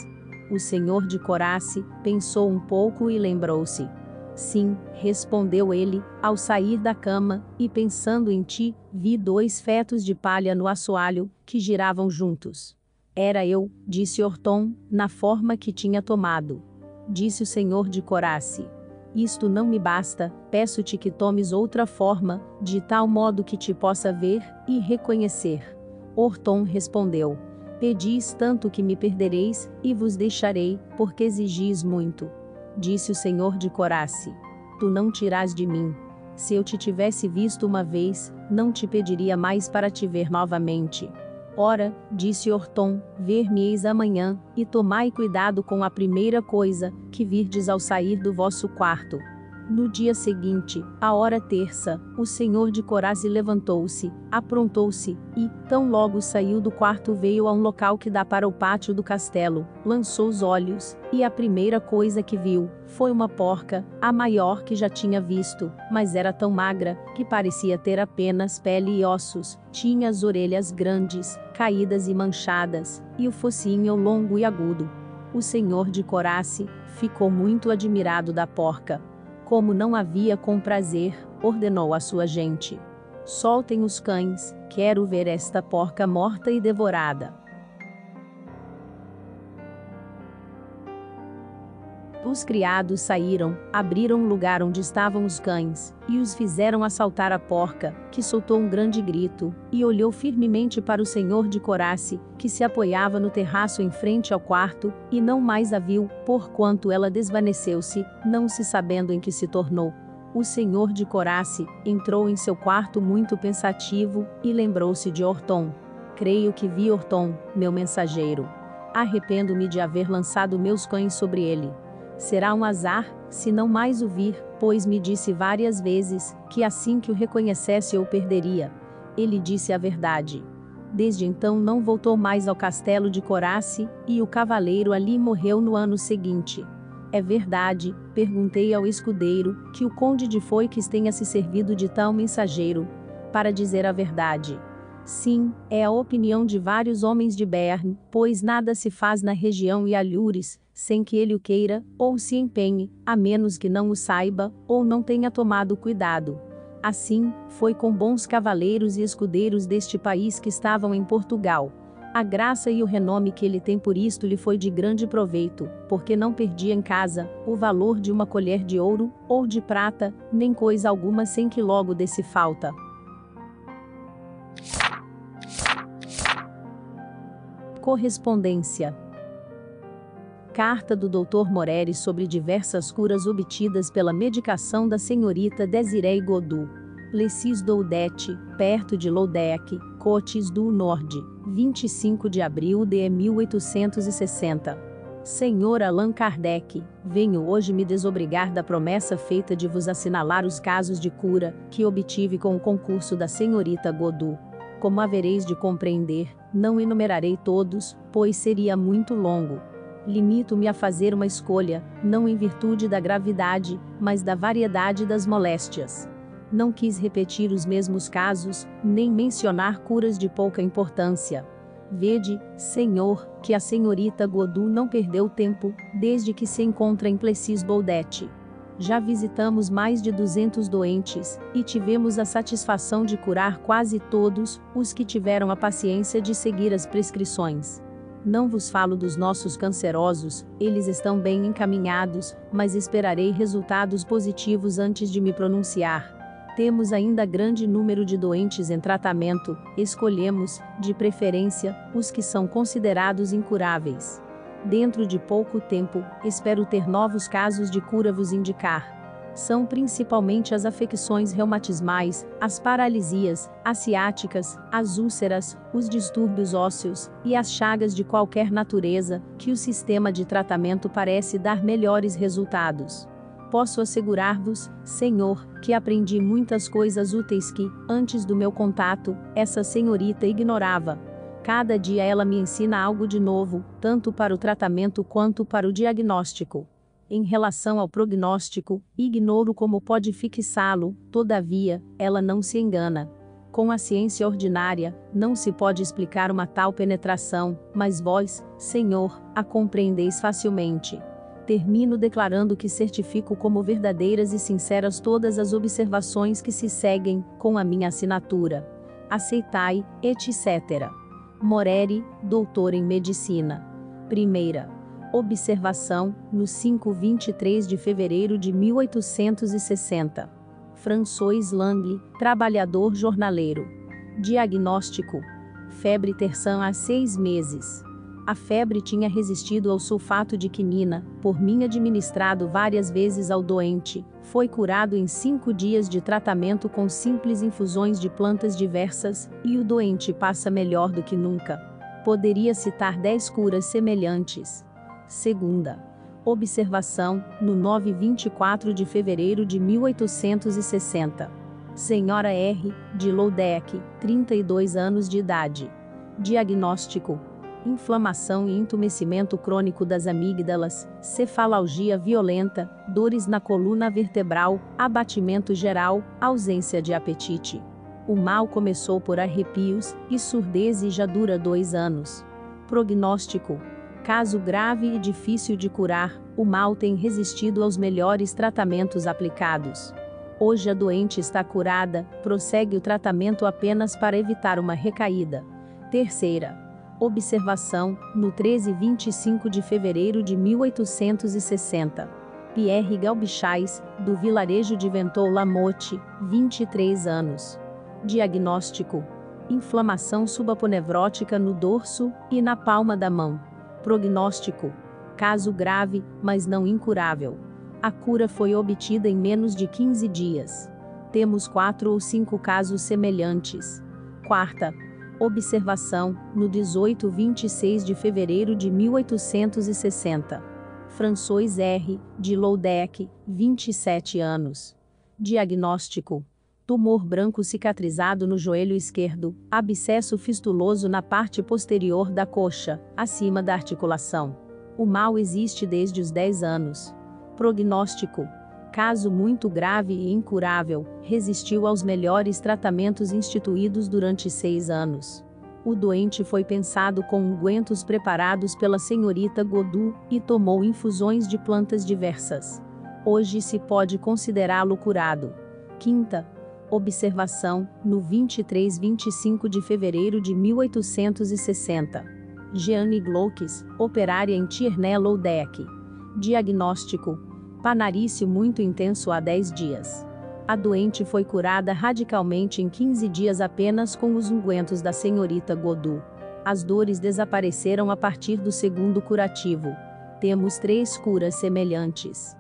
O senhor de Corace pensou um pouco e lembrou-se. Sim, respondeu ele, ao sair da cama, e pensando em ti, vi 2 fetos de palha no assoalho, que giravam juntos. Era eu, disse Orton, na forma que tinha tomado. Disse o senhor de Corace. Isto não me basta, peço-te que tomes outra forma, de tal modo que te possa ver e reconhecer. Orton respondeu. Pedis tanto que me perdereis, e vos deixarei, porque exigis muito. Disse o senhor de Corace. Tu não tirás de mim. Se eu te tivesse visto uma vez, não te pediria mais para te ver novamente. Ora, disse Orton, ver-me-eis amanhã, e tomai cuidado com a primeira coisa, que virdes ao sair do vosso quarto. No dia seguinte, à hora terça, o senhor de Corace levantou-se, aprontou-se, e, tão logo saiu do quarto veio a um local que dá para o pátio do castelo, lançou os olhos, e a primeira coisa que viu, foi uma porca, a maior que já tinha visto, mas era tão magra, que parecia ter apenas pele e ossos, tinha as orelhas grandes, caídas e manchadas, e o focinho longo e agudo. O senhor de Corace ficou muito admirado da porca. Como não havia com prazer, ordenou à sua gente. Soltem os cães, quero ver esta porca morta e devorada. Os criados saíram, abriram o lugar onde estavam os cães, e os fizeram assaltar a porca, que soltou um grande grito, e olhou firmemente para o senhor de Corace, que se apoiava no terraço em frente ao quarto, e não mais a viu, porquanto ela desvaneceu-se, não se sabendo em que se tornou. O senhor de Corace entrou em seu quarto muito pensativo, e lembrou-se de Orton. Creio que vi Orton, meu mensageiro. Arrependo-me de haver lançado meus cães sobre ele. Será um azar, se não mais o vir, pois me disse várias vezes, que assim que o reconhecesse eu o perderia. Ele disse a verdade. Desde então não voltou mais ao castelo de Corace, e o cavaleiro ali morreu no ano seguinte. É verdade, perguntei ao escudeiro, que o conde de Foix tenha se servido de tal mensageiro. Para dizer a verdade. Sim, é a opinião de vários homens de Béarn, pois nada se faz na região e alhures, sem que ele o queira, ou se empenhe, a menos que não o saiba, ou não tenha tomado cuidado. Assim, foi com bons cavaleiros e escudeiros deste país que estavam em Portugal. A graça e o renome que ele tem por isto lhe foi de grande proveito, porque não perdia em casa o valor de uma colher de ouro, ou de prata, nem coisa alguma sem que logo desse falta. Correspondência. Carta do Dr. Moreri sobre diversas curas obtidas pela medicação da senhorita Desiree Godou. Lessis d'Oudete, perto de Loudec, Côtes do Nord, 25 de abril de 1860. Senhor Allan Kardec, venho hoje me desobrigar da promessa feita de vos assinalar os casos de cura, que obtive com o concurso da senhorita Godou. Como havereis de compreender, não enumerarei todos, pois seria muito longo. Limito-me a fazer uma escolha, não em virtude da gravidade, mas da variedade das moléstias. Não quis repetir os mesmos casos, nem mencionar curas de pouca importância. Vede, Senhor, que a senhorita Godou não perdeu tempo, desde que se encontra em Plessis Boldete. Já visitamos mais de 200 doentes, e tivemos a satisfação de curar quase todos, os que tiveram a paciência de seguir as prescrições. Não vos falo dos nossos cancerosos, eles estão bem encaminhados, mas esperarei resultados positivos antes de me pronunciar. Temos ainda grande número de doentes em tratamento, escolhemos, de preferência, os que são considerados incuráveis. Dentro de pouco tempo, espero ter novos casos de cura vos indicar. São principalmente as afecções reumatismais, as paralisias, as ciáticas, as úlceras, os distúrbios ósseos, e as chagas de qualquer natureza, que o sistema de tratamento parece dar melhores resultados. Posso assegurar-vos, Senhor, que aprendi muitas coisas úteis que, antes do meu contato, essa senhorita ignorava. Cada dia ela me ensina algo de novo, tanto para o tratamento quanto para o diagnóstico. Em relação ao prognóstico, ignoro como pode fixá-lo, todavia, ela não se engana. Com a ciência ordinária, não se pode explicar uma tal penetração, mas vós, Senhor, a compreendeis facilmente. Termino declarando que certifico como verdadeiras e sinceras todas as observações que se seguem, com a minha assinatura. Aceitai, etc. Moreri, doutor em medicina. Primeira observação, no 5-23 de fevereiro de 1860. François Langley, trabalhador jornaleiro. Diagnóstico: febre terçã há 6 meses. A febre tinha resistido ao sulfato de quinina, por mim administrado várias vezes ao doente, foi curado em 5 dias de tratamento com simples infusões de plantas diversas, e o doente passa melhor do que nunca. Poderia citar 10 curas semelhantes. Segunda observação, no 9-24 de fevereiro de 1860. Senhora R., de Loudeck, 32 anos de idade. Diagnóstico: inflamação e entumecimento crônico das amígdalas, cefalgia violenta, dores na coluna vertebral, abatimento geral, ausência de apetite. O mal começou por arrepios e surdez e já dura 2 anos. Prognóstico: caso grave e difícil de curar, o mal tem resistido aos melhores tratamentos aplicados. Hoje a doente está curada, prossegue o tratamento apenas para evitar uma recaída. Terceira observação, no 13-25 de fevereiro de 1860. Pierre Galbichais, do vilarejo de Ventaux-Lamotte, 23 anos. Diagnóstico: inflamação subaponevrótica no dorso e na palma da mão. Prognóstico: caso grave, mas não incurável. A cura foi obtida em menos de 15 dias. Temos 4 ou 5 casos semelhantes. Quarta observação, no 18-26 de fevereiro de 1860. François R., de Loudeck, 27 anos. Diagnóstico: tumor branco cicatrizado no joelho esquerdo, abscesso fistuloso na parte posterior da coxa, acima da articulação. O mal existe desde os 10 anos. Prognóstico: caso muito grave e incurável, resistiu aos melhores tratamentos instituídos durante 6 anos. O doente foi pensado com ungüentos preparados pela senhorita Godou, e tomou infusões de plantas diversas. Hoje se pode considerá-lo curado. Quinta observação, no 23-25 de fevereiro de 1860. Jeanne Glauques, operária em Tierney-Loudeck. Diagnóstico: panarício muito intenso há 10 dias. A doente foi curada radicalmente em 15 dias apenas com os ungüentos da senhorita Godou. As dores desapareceram a partir do segundo curativo. Temos 3 curas semelhantes.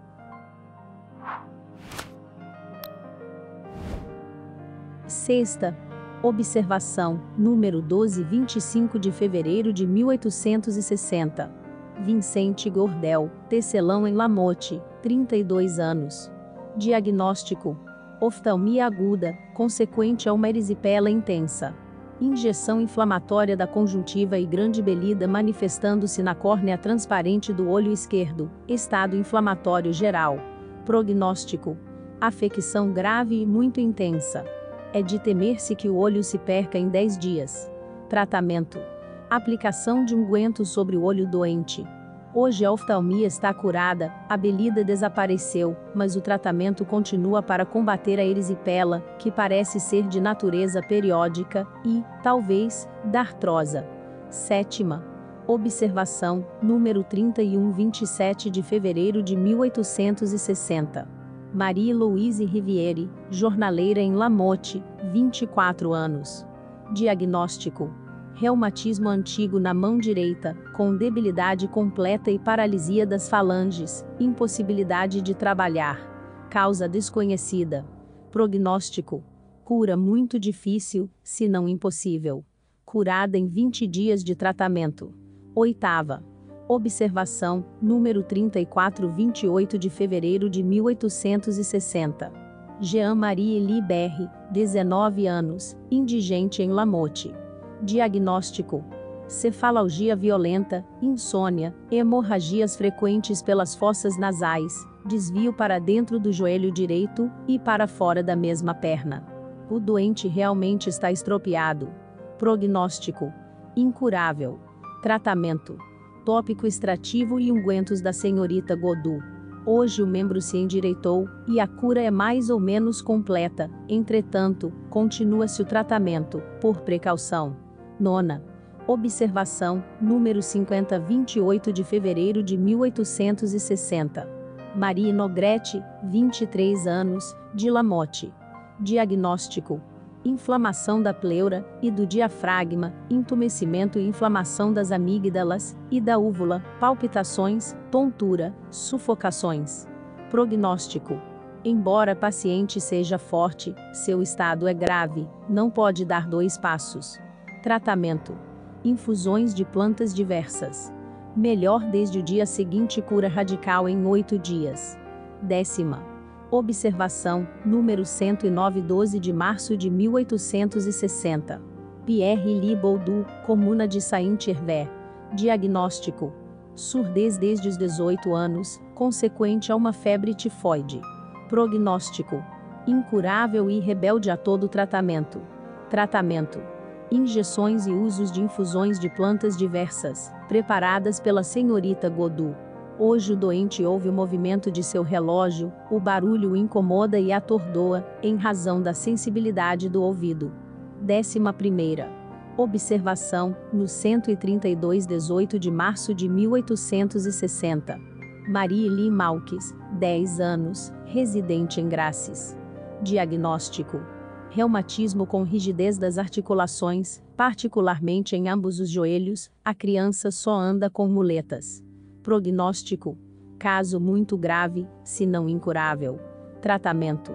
Sexta observação, número 12-25 de fevereiro de 1860. Vicente Gordel, tecelão em Lamotte, 32 anos. Diagnóstico: oftalmia aguda, consequente a uma erisipela intensa. Injeção inflamatória da conjuntiva e grande belida manifestando-se na córnea transparente do olho esquerdo, estado inflamatório geral. Prognóstico: afecção grave e muito intensa. É de temer-se que o olho se perca em 10 dias. Tratamento: aplicação de unguento sobre o olho doente. Hoje a oftalmia está curada, a belida desapareceu, mas o tratamento continua para combater a erisipela, que parece ser de natureza periódica, e, talvez, da artrosa. Sétima observação, número 31-27 de fevereiro de 1860. Marie-Louise Riviere, jornaleira em Lamotte, 24 anos. Diagnóstico: reumatismo antigo na mão direita, com debilidade completa e paralisia das falanges, impossibilidade de trabalhar. Causa desconhecida. Prognóstico: cura muito difícil, se não impossível. Curada em 20 dias de tratamento. Oitava Observação, número 3428 de fevereiro de 1860. Jean-Marie Elie Berry, 19 anos, indigente em Lamotte. Diagnóstico: cefalgia violenta, insônia, hemorragias frequentes pelas fossas nasais, desvio para dentro do joelho direito e para fora da mesma perna. O doente realmente está estropiado. Prognóstico: incurável. Tratamento: tópico extrativo e ungüentos da senhorita Godot. Hoje o membro se endireitou, e a cura é mais ou menos completa, entretanto, continua-se o tratamento, por precaução. Nona. Observação, número 5028 de fevereiro de 1860. Marie Nogrete, 23 anos, de Lamotte. Diagnóstico: inflamação da pleura e do diafragma, entumecimento e inflamação das amígdalas e da úvula, palpitações, tontura, sufocações. Prognóstico: embora a paciente seja forte, seu estado é grave, não pode dar 2 passos. Tratamento: infusões de plantas diversas. Melhor desde o dia seguinte, cura radical em 8 dias. 10ª. Observação, número 109/12 de março de 1860. Pierre-Louis Baudou, comuna de Saint-Hervé. Diagnóstico: surdez desde os 18 anos, consequente a uma febre tifoide. Prognóstico: incurável e rebelde a todo tratamento. Tratamento: injeções e usos de infusões de plantas diversas, preparadas pela senhorita Godot. Hoje o doente ouve o movimento de seu relógio, o barulho o incomoda e atordoa, em razão da sensibilidade do ouvido. 11ª. Observação, no 132/18 de março de 1860. Marie-Louise Malques, 10 anos, residente em Graces. Diagnóstico: reumatismo com rigidez das articulações, particularmente em ambos os joelhos, a criança só anda com muletas. Prognóstico: caso muito grave, se não incurável. Tratamento: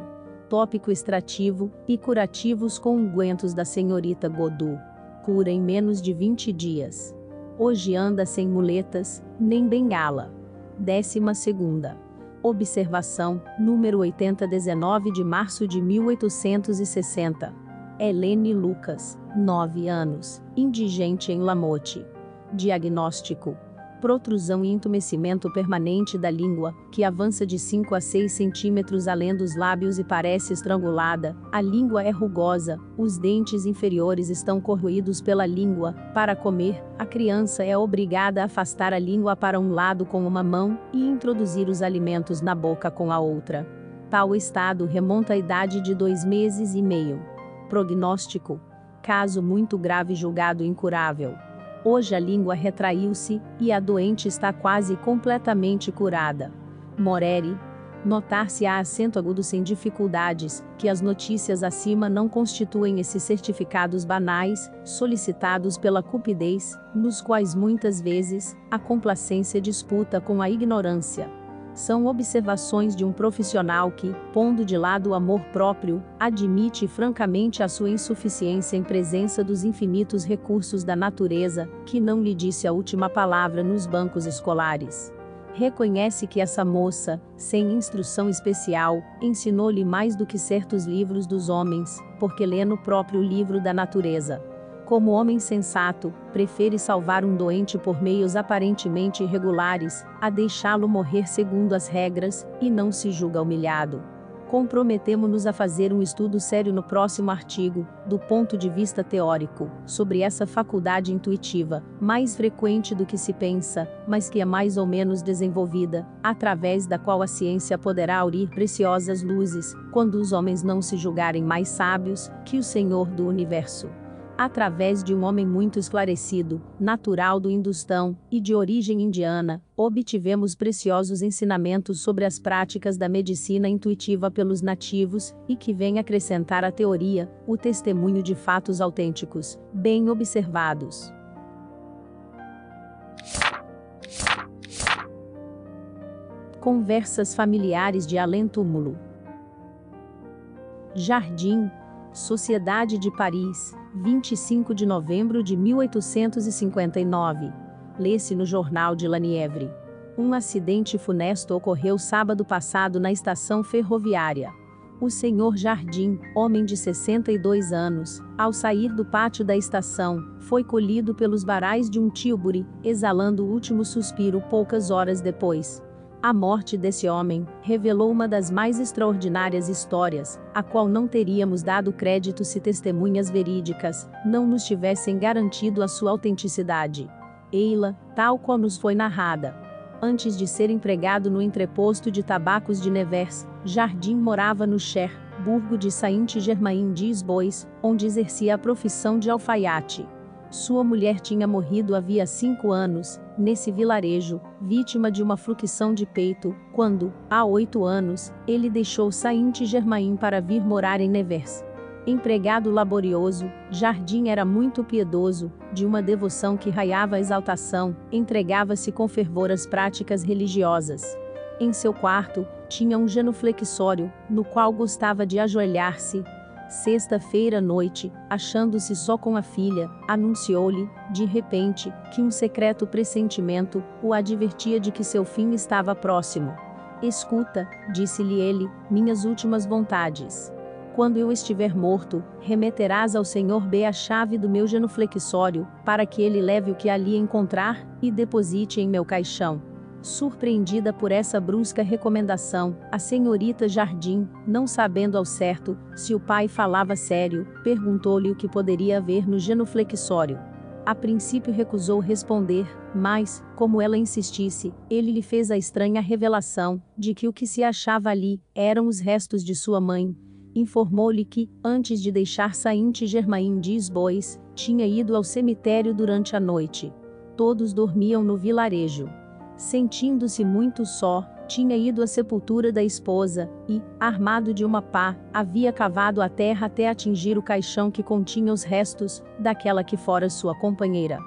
tópico extrativo e curativos com ungüentos da senhorita Godot. Cura em menos de 20 dias. Hoje anda sem muletas, nem bengala. 12ª. Observação, número 80/19 de março de 1860. Helene Lucas, 9 anos, indigente em Lamotte. Diagnóstico: protrusão e entumecimento permanente da língua, que avança de 5 a 6 centímetros além dos lábios e parece estrangulada, a língua é rugosa, os dentes inferiores estão corroídos pela língua. Para comer, a criança é obrigada a afastar a língua para um lado com uma mão e introduzir os alimentos na boca com a outra. Tal estado remonta à idade de 2 meses e meio. Prognóstico: caso muito grave julgado incurável. Hoje a língua retraiu-se, e a doente está quase completamente curada. Moreri. Notar-se-á acento agudo sem dificuldades, que as notícias acima não constituem esses certificados banais, solicitados pela cupidez, nos quais muitas vezes, a complacência disputa com a ignorância. São observações de um profissional que, pondo de lado o amor próprio, admite francamente a sua insuficiência em presença dos infinitos recursos da natureza, que não lhe disse a última palavra nos bancos escolares. Reconhece que essa moça, sem instrução especial, ensinou-lhe mais do que certos livros dos homens, porque lê no próprio livro da natureza. Como homem sensato, prefere salvar um doente por meios aparentemente irregulares, a deixá-lo morrer segundo as regras, e não se julga humilhado. Comprometemo-nos a fazer um estudo sério no próximo artigo, do ponto de vista teórico, sobre essa faculdade intuitiva, mais frequente do que se pensa, mas que é mais ou menos desenvolvida, através da qual a ciência poderá aurir preciosas luzes, quando os homens não se julgarem mais sábios que o Senhor do Universo. Através de um homem muito esclarecido, natural do Hindustão, e de origem indiana, obtivemos preciosos ensinamentos sobre as práticas da medicina intuitiva pelos nativos, e que vem acrescentar à teoria, o testemunho de fatos autênticos, bem observados. Conversas familiares de além-túmulo. Jardim, Sociedade de Paris, 25 de novembro de 1859. lê-se no jornal de Lanievre. Um acidente funesto ocorreu sábado passado na estação ferroviária. O senhor Jardim, homem de 62 anos, ao sair do pátio da estação, foi colhido pelos varais de um tílburi, exalando o último suspiro poucas horas depois. A morte desse homem revelou uma das mais extraordinárias histórias, a qual não teríamos dado crédito se testemunhas verídicas não nos tivessem garantido a sua autenticidade. Ei-la, tal qual nos foi narrada. Antes de ser empregado no entreposto de tabacos de Nevers, Jardim morava no Cher, burgo de Saint-Germain-des-Bois, onde exercia a profissão de alfaiate. Sua mulher tinha morrido havia 5 anos, nesse vilarejo, vítima de uma fluxão de peito, quando, há 8 anos, ele deixou Saint-Germain para vir morar em Nevers. Empregado laborioso, Jardim era muito piedoso, de uma devoção que raiava a exaltação, entregava-se com fervor às práticas religiosas. Em seu quarto, tinha um genuflexório, no qual gostava de ajoelhar-se. Sexta-feira à noite, achando-se só com a filha, anunciou-lhe, de repente, que um secreto pressentimento o advertia de que seu fim estava próximo. Escuta, disse-lhe ele, minhas últimas vontades. Quando eu estiver morto, remeterás ao Senhor B a chave do meu genuflexório, para que ele leve o que ali encontrar, e deposite em meu caixão. Surpreendida por essa brusca recomendação, a senhorita Jardim, não sabendo ao certo se o pai falava sério, perguntou-lhe o que poderia haver no genuflexório. A princípio recusou responder, mas, como ela insistisse, ele lhe fez a estranha revelação de que o que se achava ali eram os restos de sua mãe. Informou-lhe que, antes de deixar Saint-Germain-des-Bois, tinha ido ao cemitério durante a noite. Todos dormiam no vilarejo. Sentindo-se muito só, tinha ido à sepultura da esposa e, armado de uma pá, havia cavado a terra até atingir o caixão que continha os restos daquela que fora sua companheira.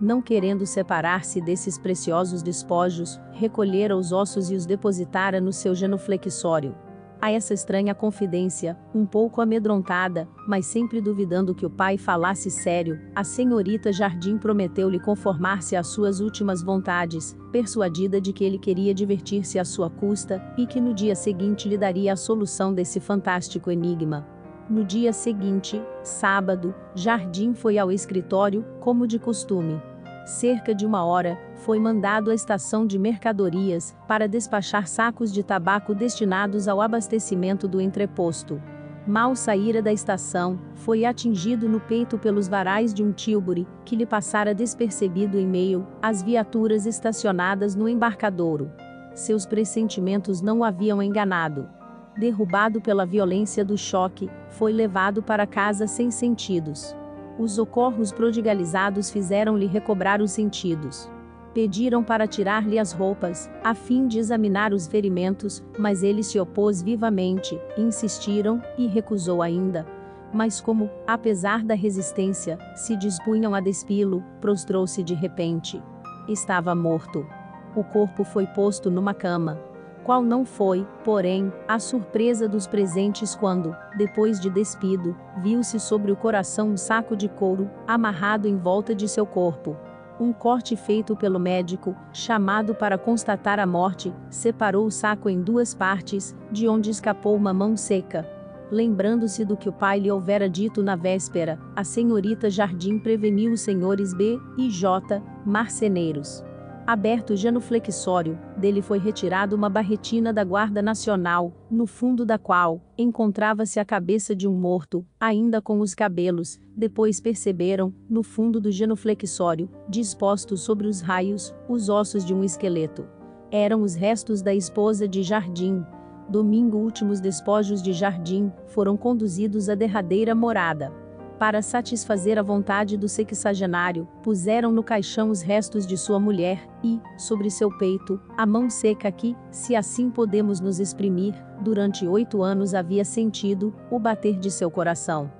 Não querendo separar-se desses preciosos despojos, recolhera os ossos e os depositara no seu genuflexório. A essa estranha confidência, um pouco amedrontada, mas sempre duvidando que o pai falasse sério, a senhorita Jardim prometeu-lhe conformar-se às suas últimas vontades, persuadida de que ele queria divertir-se à sua custa, e que no dia seguinte lhe daria a solução desse fantástico enigma. No dia seguinte, sábado, Jardim foi ao escritório, como de costume. Cerca de 1 hora, foi mandado à estação de mercadorias, para despachar sacos de tabaco destinados ao abastecimento do entreposto. Mal saíra da estação, foi atingido no peito pelos varais de um tílburi, que lhe passara despercebido em meio às viaturas estacionadas no embarcadouro. Seus pressentimentos não o haviam enganado. Derrubado pela violência do choque, foi levado para casa sem sentidos. Os socorros prodigalizados fizeram-lhe recobrar os sentidos. Pediram para tirar-lhe as roupas, a fim de examinar os ferimentos, mas ele se opôs vivamente, insistiram, e recusou ainda. Mas como, apesar da resistência, se dispunham a despi-lo, prostrou-se de repente. Estava morto. O corpo foi posto numa cama. Qual não foi, porém, a surpresa dos presentes quando, depois de despido, viu-se sobre o coração um saco de couro, amarrado em volta de seu corpo. Um corte feito pelo médico, chamado para constatar a morte, separou o saco em 2 partes, de onde escapou uma mão seca. Lembrando-se do que o pai lhe houvera dito na véspera, a senhorita Jardim preveniu os senhores B e J, marceneiros. Aberto o genuflexório, dele foi retirada uma barretina da Guarda Nacional, no fundo da qual encontrava-se a cabeça de um morto, ainda com os cabelos. Depois perceberam, no fundo do genuflexório, dispostos sobre os raios, os ossos de um esqueleto. Eram os restos da esposa de Jardim. Domingo últimos despojos de Jardim foram conduzidos à derradeira morada. Para satisfazer a vontade do sexagenário, puseram no caixão os restos de sua mulher, e, sobre seu peito, a mão seca que, se assim podemos nos exprimir, durante 8 anos havia sentido o bater de seu coração.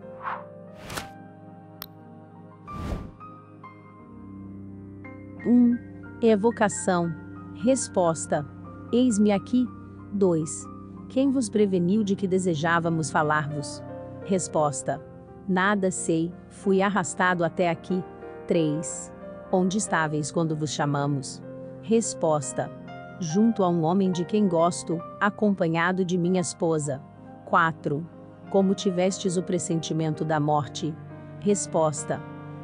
Evocação. Resposta. Eis-me aqui. 2. Quem vos preveniu de que desejávamos falar-vos? Resposta. Nada sei, fui arrastado até aqui. 3. Onde estáveis quando vos chamamos? Resposta: junto a um homem de quem gosto, acompanhado de minha esposa. 4. Como tivestes o pressentimento da morte? Resposta: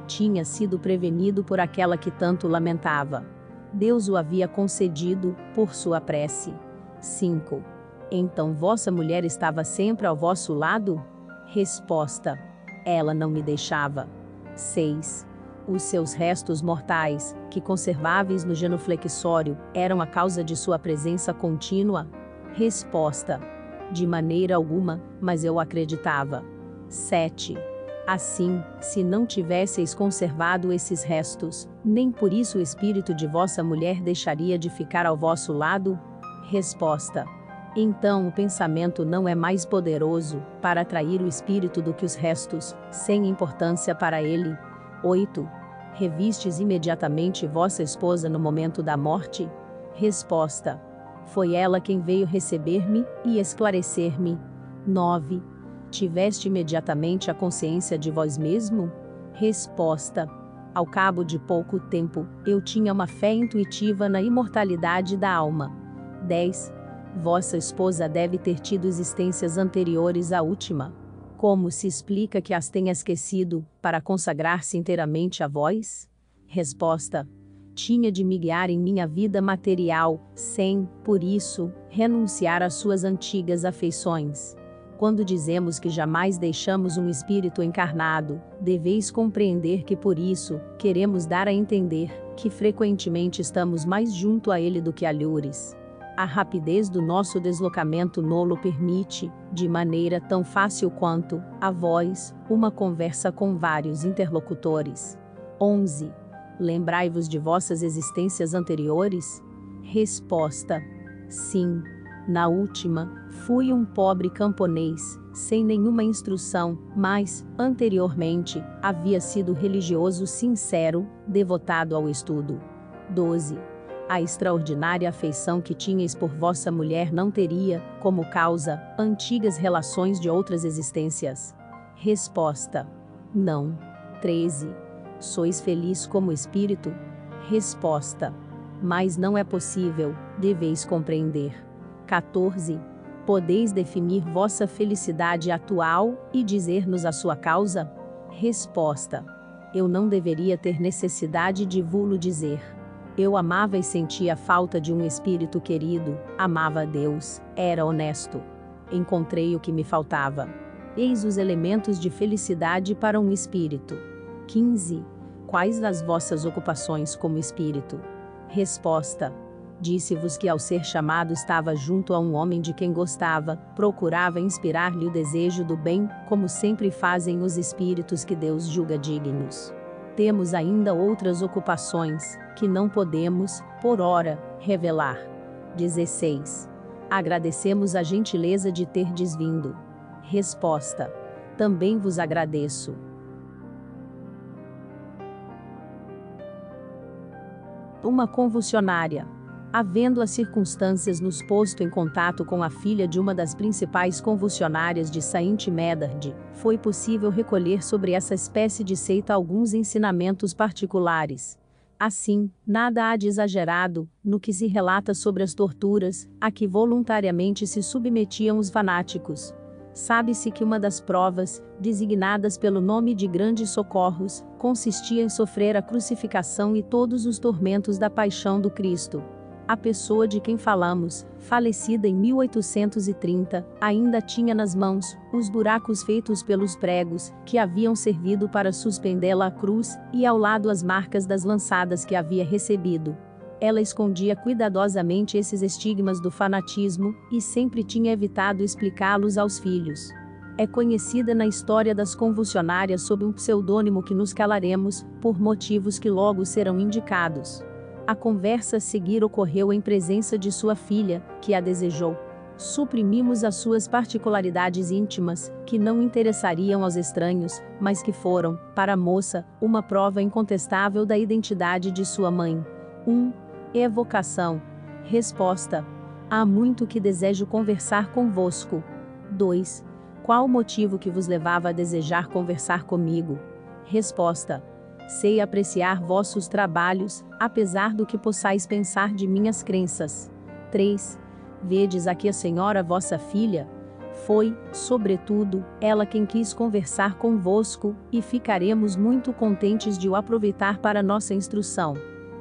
tinha sido prevenido por aquela que tanto lamentava. Deus o havia concedido, por sua prece. 5. Então vossa mulher estava sempre ao vosso lado? Resposta: ela não me deixava. 6. Os seus restos mortais, que conserváveis no genuflexório, eram a causa de sua presença contínua? Resposta: de maneira alguma, mas eu acreditava. 7. Assim, se não tivesseis conservado esses restos, nem por isso o espírito de vossa mulher deixaria de ficar ao vosso lado? Resposta: então o pensamento não é mais poderoso para atrair o espírito do que os restos, sem importância para ele. 8. Revistes imediatamente vossa esposa no momento da morte? Resposta: foi ela quem veio receber-me e esclarecer-me. 9. Tiveste imediatamente a consciência de vós mesmo? Resposta: ao cabo de pouco tempo, eu tinha uma fé intuitiva na imortalidade da alma. 10. Vossa esposa deve ter tido existências anteriores à última. Como se explica que as tenha esquecido, para consagrar-se inteiramente a vós? Resposta: tinha de me guiar em minha vida material, sem, por isso, renunciar às suas antigas afeições. Quando dizemos que jamais deixamos um espírito encarnado, deveis compreender que por isso, queremos dar a entender, que frequentemente estamos mais junto a ele do que a lures. A rapidez do nosso deslocamento nolo permite, de maneira tão fácil quanto, a vós, uma conversa com vários interlocutores. 11. Lembrai-vos de vossas existências anteriores? Resposta: sim. Na última, fui um pobre camponês, sem nenhuma instrução, mas, anteriormente, havia sido religioso sincero, devotado ao estudo. 12. A extraordinária afeição que tinhais por vossa mulher não teria, como causa, antigas relações de outras existências? Resposta: não. 13. Sois feliz como espírito? Resposta: mas não é possível, deveis compreender. 14. Podeis definir vossa felicidade atual e dizer-nos a sua causa? Resposta: eu não deveria ter necessidade de vô-lo dizer. Eu amava e sentia falta de um espírito querido, amava a Deus, era honesto. Encontrei o que me faltava. Eis os elementos de felicidade para um espírito. 15. Quais as vossas ocupações como espírito? Resposta: disse-vos que ao ser chamado estava junto a um homem de quem gostava, procurava inspirar-lhe o desejo do bem, como sempre fazem os espíritos que Deus julga dignos. Temos ainda outras ocupações, que não podemos, por ora, revelar. 16. Agradecemos a gentileza de terdes vindo. Resposta: também vos agradeço. Uma convulsionária. Havendo as circunstâncias nos posto em contato com a filha de uma das principais convulsionárias de Saint Médard, foi possível recolher sobre essa espécie de seita alguns ensinamentos particulares. Assim, nada há de exagerado, no que se relata sobre as torturas, a que voluntariamente se submetiam os fanáticos. Sabe-se que uma das provas, designadas pelo nome de grandes socorros, consistia em sofrer a crucificação e todos os tormentos da paixão do Cristo. A pessoa de quem falamos, falecida em 1830, ainda tinha nas mãos os buracos feitos pelos pregos, que haviam servido para suspendê-la à cruz, e ao lado as marcas das lançadas que havia recebido. Ela escondia cuidadosamente esses estigmas do fanatismo, e sempre tinha evitado explicá-los aos filhos. É conhecida na história das convulsionárias sob um pseudônimo que nos calaremos, por motivos que logo serão indicados. A conversa a seguir ocorreu em presença de sua filha, que a desejou. Suprimimos as suas particularidades íntimas, que não interessariam aos estranhos, mas que foram, para a moça, uma prova incontestável da identidade de sua mãe. 1. Evocação. Resposta: há muito que desejo conversar convosco. 2. Qual o motivo que vos levava a desejar conversar comigo? Resposta: Sei apreciar vossos trabalhos, apesar do que possais pensar de minhas crenças. 3. Vedes aqui a senhora vossa filha? Foi, sobretudo, ela quem quis conversar convosco, e ficaremos muito contentes de o aproveitar para nossa instrução.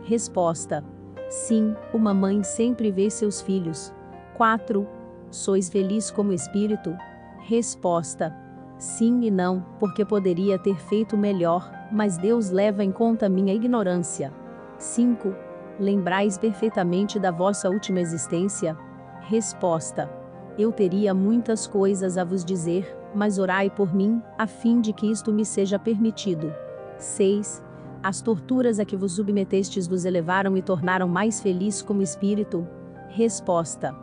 Resposta: sim, uma mãe sempre vê seus filhos. 4. Sois feliz como espírito? Resposta: sim e não, porque poderia ter feito melhor, mas Deus leva em conta minha ignorância. 5. Lembrais perfeitamente da vossa última existência? Resposta: eu teria muitas coisas a vos dizer, mas orai por mim, a fim de que isto me seja permitido. 6. As torturas a que vos submetestes vos elevaram e tornaram mais feliz como espírito? Resposta: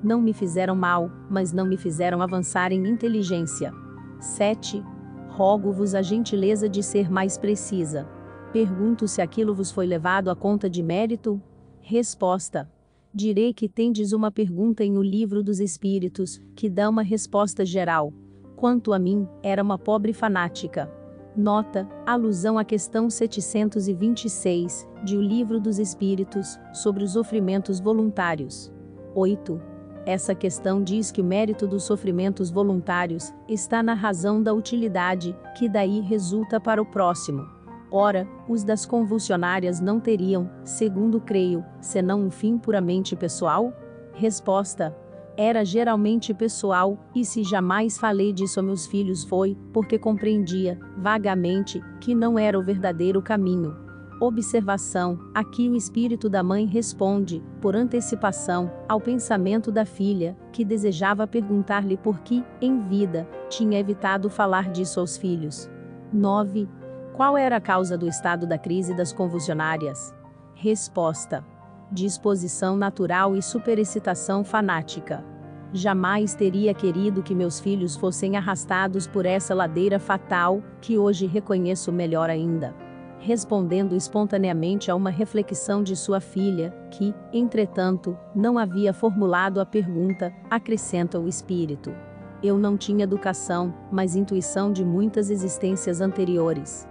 não me fizeram mal, mas não me fizeram avançar em inteligência. 7. Rogo-vos a gentileza de ser mais precisa. Pergunto se aquilo vos foi levado à conta de mérito? Resposta: direi que tendes uma pergunta em O Livro dos Espíritos, que dá uma resposta geral. Quanto a mim, era uma pobre fanática. Nota: alusão à questão 726, de O Livro dos Espíritos, sobre os sofrimentos voluntários. 8. Essa questão diz que o mérito dos sofrimentos voluntários está na razão da utilidade, que daí resulta para o próximo. Ora, os das convulsionárias não teriam, segundo creio, senão um fim puramente pessoal? Resposta: era geralmente pessoal, e se jamais falei disso a meus filhos foi, porque compreendia, vagamente, que não era o verdadeiro caminho. Observação: aqui o espírito da mãe responde, por antecipação, ao pensamento da filha, que desejava perguntar-lhe por que, em vida, tinha evitado falar disso aos filhos. 9. Qual era a causa do estado da crise das convulsionárias? Resposta: disposição natural e superexcitação fanática. Jamais teria querido que meus filhos fossem arrastados por essa ladeira fatal, que hoje reconheço melhor ainda. Respondendo espontaneamente a uma reflexão de sua filha, que, entretanto, não havia formulado a pergunta, acrescenta o espírito: eu não tinha educação, mas intuição de muitas existências anteriores.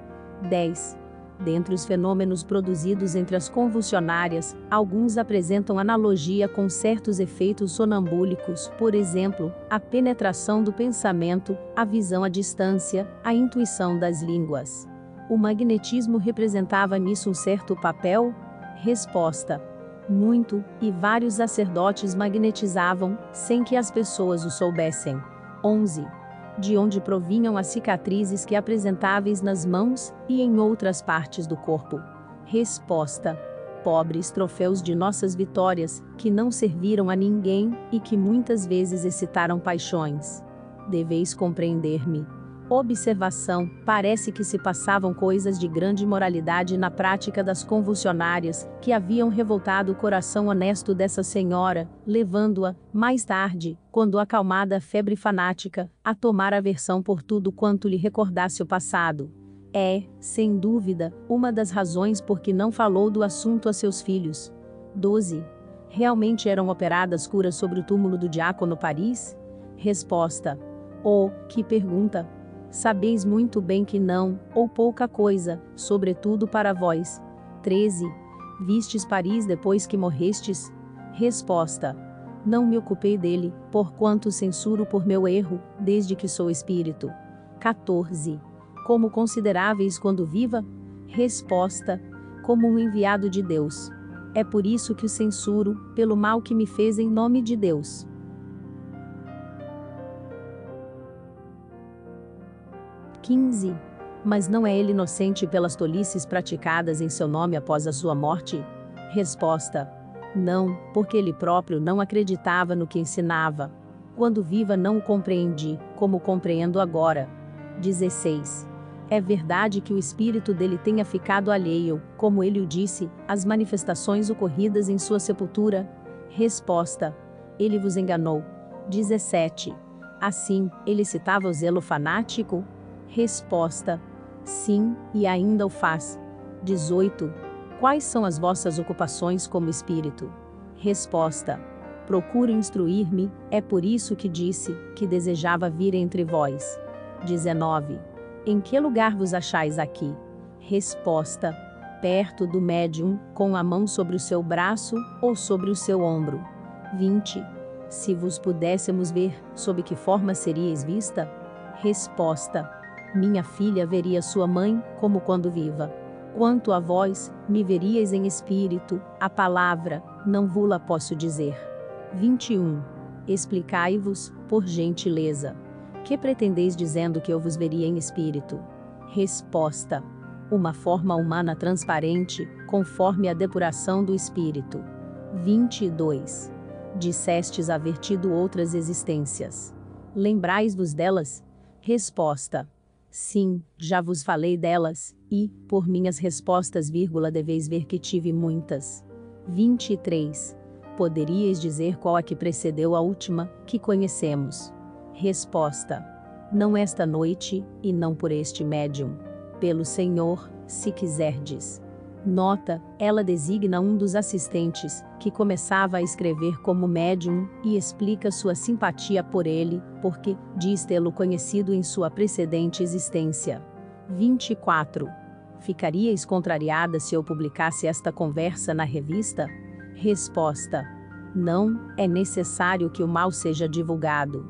10. Dentre os fenômenos produzidos entre as convulsionárias, alguns apresentam analogia com certos efeitos sonambúlicos, por exemplo, a penetração do pensamento, a visão à distância, a intuição das línguas. O magnetismo representava nisso um certo papel? Resposta: muito, e vários sacerdotes magnetizavam, sem que as pessoas o soubessem. 11. De onde provinham as cicatrizes que apresentáveis nas mãos, e em outras partes do corpo? Resposta: pobres troféus de nossas vitórias, que não serviram a ninguém, e que muitas vezes excitaram paixões. Deveis compreender-me. Observação: parece que se passavam coisas de grande moralidade na prática das convulsionárias, que haviam revoltado o coração honesto dessa senhora, levando-a, mais tarde, quando acalmada a febre fanática, a tomar aversão por tudo quanto lhe recordasse o passado. É, sem dúvida, uma das razões por que não falou do assunto a seus filhos. 12. Realmente eram operadas curas sobre o túmulo do diácono Paris? Resposta: oh, que pergunta! Sabeis muito bem que não, ou pouca coisa, sobretudo para vós. 13. Vistes Paris depois que morrestes? Resposta: não me ocupei dele, porquanto censuro por meu erro, desde que sou espírito. 14. Como consideráveis quando viva? Resposta: como um enviado de Deus. É por isso que o censuro, pelo mal que me fez em nome de Deus. 15. Mas não é ele inocente pelas tolices praticadas em seu nome após a sua morte? Resposta: não, porque ele próprio não acreditava no que ensinava. Quando viva não o compreendi, como compreendo agora. 16. É verdade que o espírito dele tenha ficado alheio, como ele o disse, às manifestações ocorridas em sua sepultura? Resposta: ele vos enganou. 17. Assim, ele citava o zelo fanático? Resposta: sim, e ainda o faz. 18. Quais são as vossas ocupações como espírito? Resposta: procuro instruir-me, é por isso que disse, que desejava vir entre vós. 19. Em que lugar vos achais aqui? Resposta: perto do médium, com a mão sobre o seu braço ou sobre o seu ombro. 20. Se vos pudéssemos ver, sob que forma seríeis vista? Resposta: minha filha veria sua mãe, como quando viva. Quanto a vós, me veríeis em espírito, a palavra, não vula posso dizer. 21. Explicai-vos, por gentileza. Que pretendeis dizendo que eu vos veria em espírito? Resposta: uma forma humana transparente, conforme a depuração do espírito. 22. Dissestes haver tido outras existências. Lembrais-vos delas? Resposta: sim, já vos falei delas, e, por minhas respostas, deveis ver que tive muitas. 23. Poderíeis dizer qual a que precedeu a última, que conhecemos? Resposta: não esta noite, e não por este médium. Pelo Senhor, se quiserdes. Nota: ela designa um dos assistentes, que começava a escrever como médium, e explica sua simpatia por ele, porque diz tê-lo conhecido em sua precedente existência. 24. Ficaríeis contrariada se eu publicasse esta conversa na revista? Resposta: não, é necessário que o mal seja divulgado.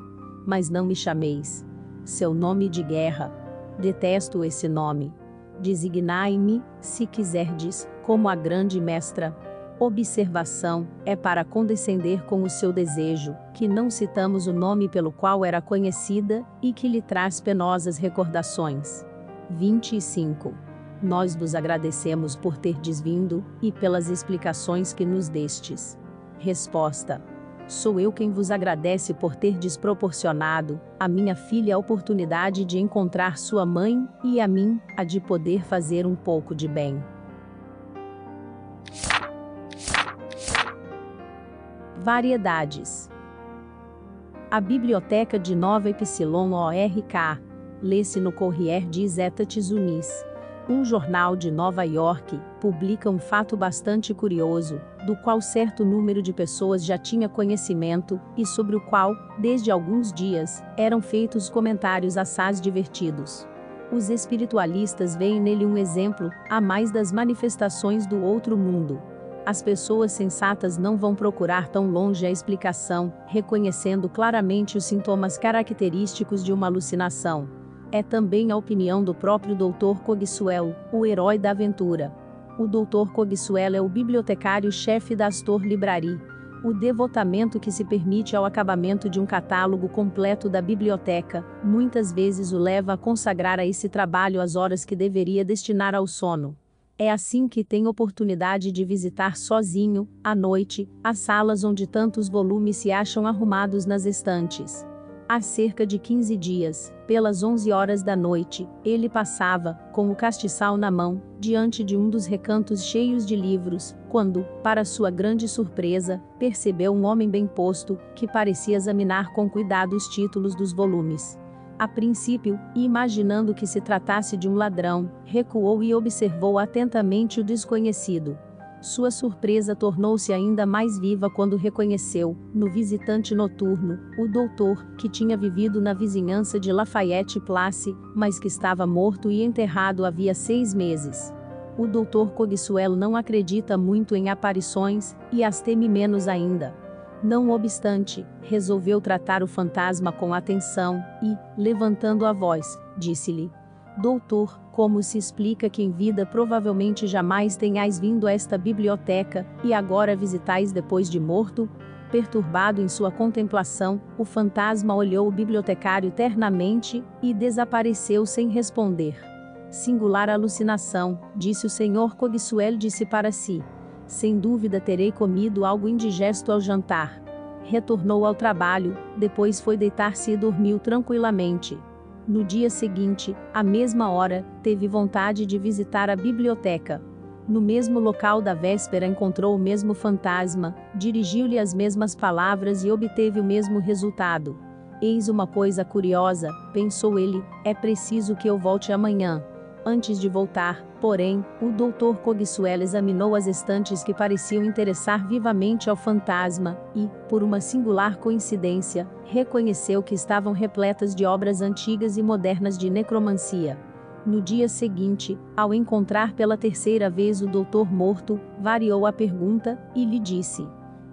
Mas não me chameis. Seu nome de guerra. Detesto esse nome. Designai-me, se quiserdes, como a grande mestra. Observação: é para condescender com o seu desejo, que não citamos o nome pelo qual era conhecida, e que lhe traz penosas recordações. 25. Nós vos agradecemos por terdes vindo, e pelas explicações que nos destes. Resposta: sou eu quem vos agradece por terdes proporcionado, a minha filha a oportunidade de encontrar sua mãe, e a mim, a de poder fazer um pouco de bem. Variedades. A Biblioteca de Nova York, lê-se no Courrier des États-Unis. Um jornal de Nova York publica um fato bastante curioso, do qual certo número de pessoas já tinha conhecimento, e sobre o qual, desde alguns dias, eram feitos comentários assaz divertidos. Os espiritualistas veem nele um exemplo, a mais das manifestações do outro mundo. As pessoas sensatas não vão procurar tão longe a explicação, reconhecendo claramente os sintomas característicos de uma alucinação. É também a opinião do próprio Dr. Cogswell, o herói da aventura. O Dr. Cogswell é o bibliotecário-chefe da Astor Library. O devotamento que se permite ao acabamento de um catálogo completo da biblioteca, muitas vezes o leva a consagrar a esse trabalho as horas que deveria destinar ao sono. É assim que tem oportunidade de visitar sozinho, à noite, as salas onde tantos volumes se acham arrumados nas estantes. Há cerca de 15 dias, pelas 11 horas da noite, ele passava, com o castiçal na mão, diante de um dos recantos cheios de livros, quando, para sua grande surpresa, percebeu um homem bem posto, que parecia examinar com cuidado os títulos dos volumes. A princípio, imaginando que se tratasse de um ladrão, recuou e observou atentamente o desconhecido. Sua surpresa tornou-se ainda mais viva quando reconheceu, no visitante noturno, o doutor, que tinha vivido na vizinhança de Lafayette Place, mas que estava morto e enterrado havia 6 meses. O Dr. Cogswell não acredita muito em aparições, e as teme menos ainda. Não obstante, resolveu tratar o fantasma com atenção, e, levantando a voz, disse-lhe: doutor, como se explica que em vida provavelmente jamais tenhais vindo a esta biblioteca, e agora visitais depois de morto? Perturbado em sua contemplação, o fantasma olhou o bibliotecário ternamente, e desapareceu sem responder. Singular alucinação, disse o Sr. Cogswell disse para si. Sem dúvida terei comido algo indigesto ao jantar. Retornou ao trabalho, depois foi deitar-se e dormiu tranquilamente. No dia seguinte, à mesma hora, teve vontade de visitar a biblioteca. No mesmo local da véspera encontrou o mesmo fantasma, dirigiu-lhe as mesmas palavras e obteve o mesmo resultado. Eis uma coisa curiosa, pensou ele, é preciso que eu volte amanhã. Antes de voltar, porém, o Dr. Cogswell examinou as estantes que pareciam interessar vivamente ao fantasma, e, por uma singular coincidência, reconheceu que estavam repletas de obras antigas e modernas de necromancia. No dia seguinte, ao encontrar pela terceira vez o doutor morto, variou a pergunta, e lhe disse: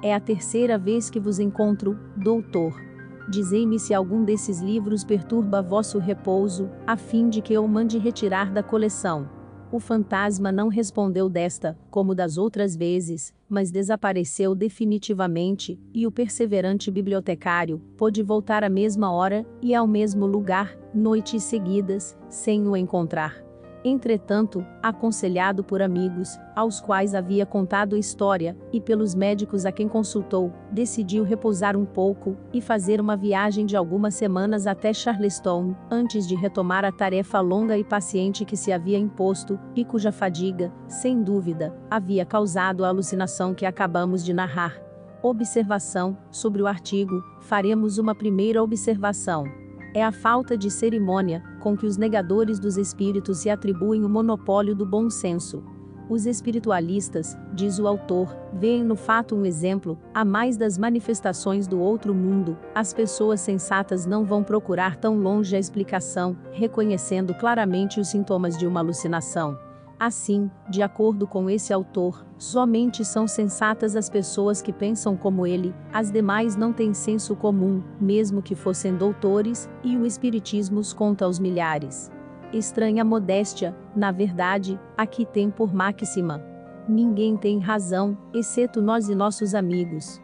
é a terceira vez que vos encontro, doutor. Dizei-me se algum desses livros perturba vosso repouso, a fim de que eu mande retirar da coleção. O fantasma não respondeu desta, como das outras vezes, mas desapareceu definitivamente, e o perseverante bibliotecário pôde voltar à mesma hora e ao mesmo lugar, noites seguidas, sem o encontrar. Entretanto, aconselhado por amigos, aos quais havia contado a história, e pelos médicos a quem consultou, decidiu repousar um pouco, e fazer uma viagem de algumas semanas até Charleston, antes de retomar a tarefa longa e paciente que se havia imposto, e cuja fadiga, sem dúvida, havia causado a alucinação que acabamos de narrar. Observação: sobre o artigo, faremos uma primeira observação. É a falta de cerimônia com que os negadores dos espíritos se atribuem o monopólio do bom senso. Os espiritualistas, diz o autor, veem no fato um exemplo, a mais das manifestações do outro mundo. As pessoas sensatas não vão procurar tão longe a explicação, reconhecendo claramente os sintomas de uma alucinação. Assim, de acordo com esse autor, somente são sensatas as pessoas que pensam como ele, as demais não têm senso comum, mesmo que fossem doutores, e o espiritismo os conta aos milhares. Estranha modéstia, na verdade, aqui tem por máxima: ninguém tem razão, exceto nós e nossos amigos.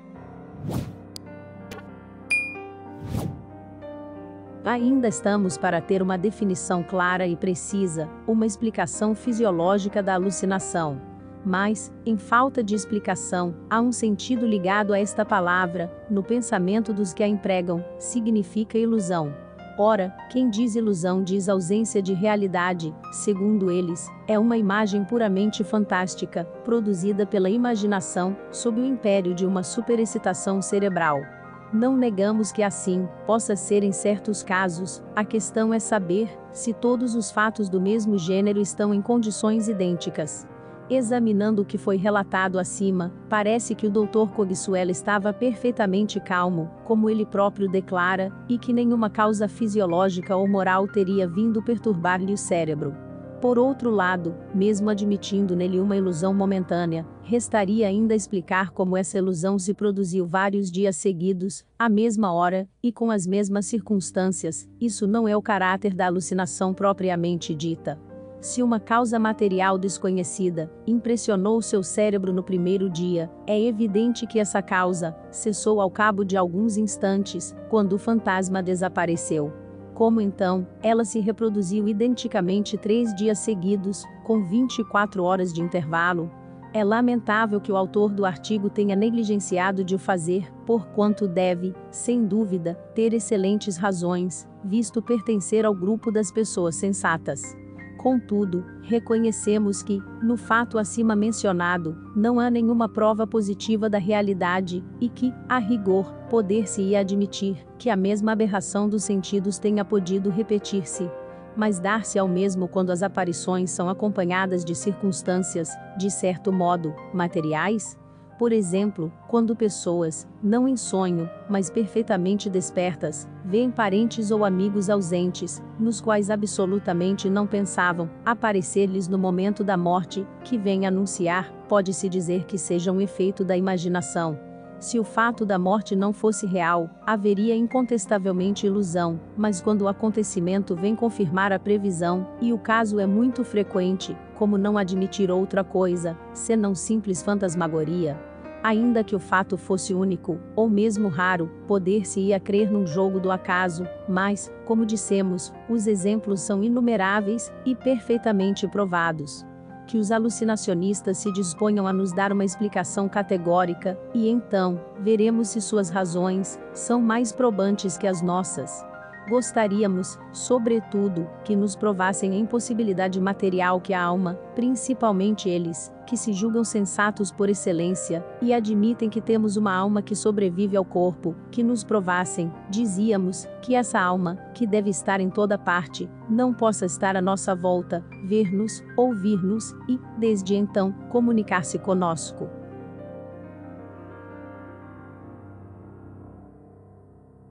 Ainda estamos para ter uma definição clara e precisa, uma explicação fisiológica da alucinação. Mas, em falta de explicação, há um sentido ligado a esta palavra, no pensamento dos que a empregam, significa ilusão. Ora, quem diz ilusão diz ausência de realidade, segundo eles, é uma imagem puramente fantástica, produzida pela imaginação, sob o império de uma superexcitação cerebral. Não negamos que assim possa ser em certos casos, a questão é saber se todos os fatos do mesmo gênero estão em condições idênticas. Examinando o que foi relatado acima, parece que o Dr. Coguisuela estava perfeitamente calmo, como ele próprio declara, e que nenhuma causa fisiológica ou moral teria vindo perturbar-lhe o cérebro. Por outro lado, mesmo admitindo nele uma ilusão momentânea, restaria ainda explicar como essa ilusão se produziu vários dias seguidos, à mesma hora, e com as mesmas circunstâncias. Isso não é o caráter da alucinação propriamente dita. Se uma causa material desconhecida impressionou seu cérebro no primeiro dia, é evidente que essa causa cessou ao cabo de alguns instantes, quando o fantasma desapareceu. Como então, ela se reproduziu identicamente 3 dias seguidos, com 24 horas de intervalo? É lamentável que o autor do artigo tenha negligenciado de o fazer, porquanto deve, sem dúvida, ter excelentes razões, visto pertencer ao grupo das pessoas sensatas. Contudo, reconhecemos que, no fato acima mencionado, não há nenhuma prova positiva da realidade, e que, a rigor, poder-se-ia admitir que a mesma aberração dos sentidos tenha podido repetir-se. Mas dar-se ao mesmo quando as aparições são acompanhadas de circunstâncias, de certo modo, materiais? Por exemplo, quando pessoas, não em sonho, mas perfeitamente despertas, veem parentes ou amigos ausentes, nos quais absolutamente não pensavam, aparecer-lhes no momento da morte, que vem anunciar, pode-se dizer que seja um efeito da imaginação. Se o fato da morte não fosse real, haveria incontestavelmente ilusão, mas quando o acontecimento vem confirmar a previsão, e o caso é muito frequente, como não admitir outra coisa, senão simples fantasmagoria? Ainda que o fato fosse único, ou mesmo raro, poder-se-ia crer num jogo do acaso, mas, como dissemos, os exemplos são inumeráveis e perfeitamente provados. Que os alucinacionistas se disponham a nos dar uma explicação categórica, e então, veremos se suas razões são mais probantes que as nossas. Gostaríamos, sobretudo, que nos provassem a impossibilidade material que a alma, principalmente eles, que se julgam sensatos por excelência, e admitem que temos uma alma que sobrevive ao corpo, que nos provassem, dizíamos, que essa alma, que deve estar em toda parte, não possa estar à nossa volta, ver-nos, ouvir-nos, e, desde então, comunicar-se conosco.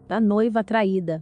A noiva traída.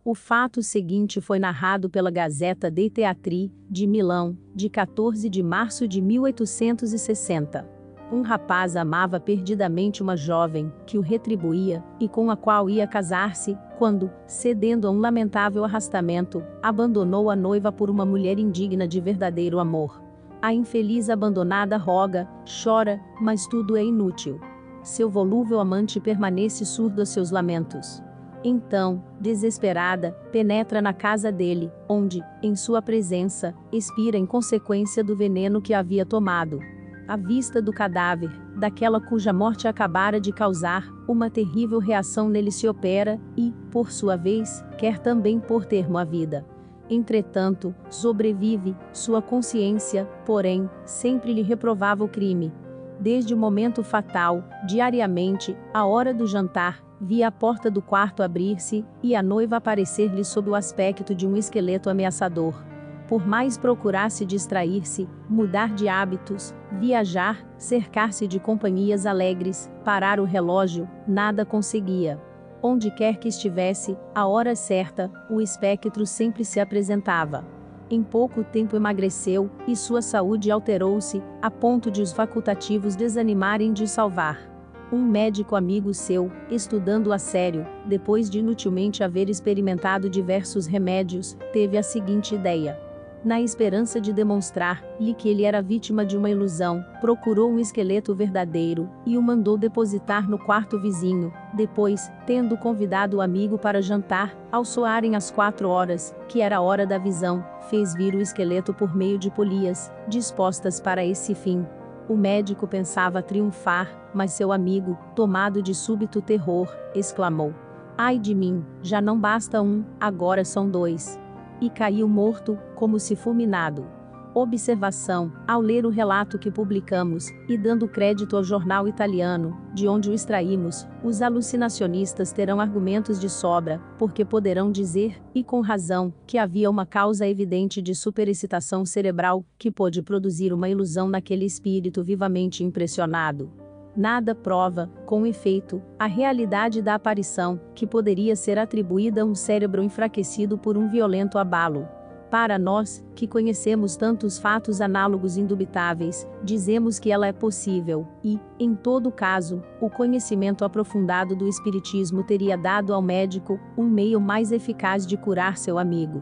O fato seguinte foi narrado pela Gazeta dei Teatri, de Milão, de 14 de março de 1860. Um rapaz amava perdidamente uma jovem, que o retribuía, e com a qual ia casar-se, quando, cedendo a um lamentável arrastamento, abandonou a noiva por uma mulher indigna de verdadeiro amor. A infeliz abandonada roga, chora, mas tudo é inútil. Seu volúvel amante permanece surdo a seus lamentos. Então, desesperada, penetra na casa dele, onde, em sua presença, expira em consequência do veneno que havia tomado. À vista do cadáver, daquela cuja morte acabara de causar, uma terrível reação nele se opera, e, por sua vez, quer também pôr termo à vida. Entretanto, sobrevive, sua consciência, porém, sempre lhe reprovava o crime. Desde o momento fatal, diariamente, à hora do jantar, via a porta do quarto abrir-se, e a noiva aparecer-lhe sob o aspecto de um esqueleto ameaçador. Por mais procurasse distrair-se, mudar de hábitos, viajar, cercar-se de companhias alegres, parar o relógio, nada conseguia. Onde quer que estivesse, à hora certa, o espectro sempre se apresentava. Em pouco tempo emagreceu, e sua saúde alterou-se, a ponto de os facultativos desanimarem de salvar. Um médico amigo seu, estudando a sério, depois de inutilmente haver experimentado diversos remédios, teve a seguinte ideia. Na esperança de demonstrar-lhe que ele era vítima de uma ilusão, procurou um esqueleto verdadeiro, e o mandou depositar no quarto vizinho. Depois, tendo convidado o amigo para jantar, ao soarem as 4 horas, que era a hora da visão, fez vir o esqueleto por meio de polias, dispostas para esse fim. O médico pensava triunfar, mas seu amigo, tomado de súbito terror, exclamou: "Ai de mim, já não basta um, agora são 2. E caiu morto, como se fulminado. Observação: ao ler o relato que publicamos, e dando crédito ao jornal italiano, de onde o extraímos, os alucinacionistas terão argumentos de sobra, porque poderão dizer, e com razão, que havia uma causa evidente de superexcitação cerebral, que pôde produzir uma ilusão naquele espírito vivamente impressionado. Nada prova, com efeito, a realidade da aparição, que poderia ser atribuída a um cérebro enfraquecido por um violento abalo. Para nós, que conhecemos tantos fatos análogos indubitáveis, dizemos que ela é possível, e, em todo caso, o conhecimento aprofundado do espiritismo teria dado ao médico um meio mais eficaz de curar seu amigo.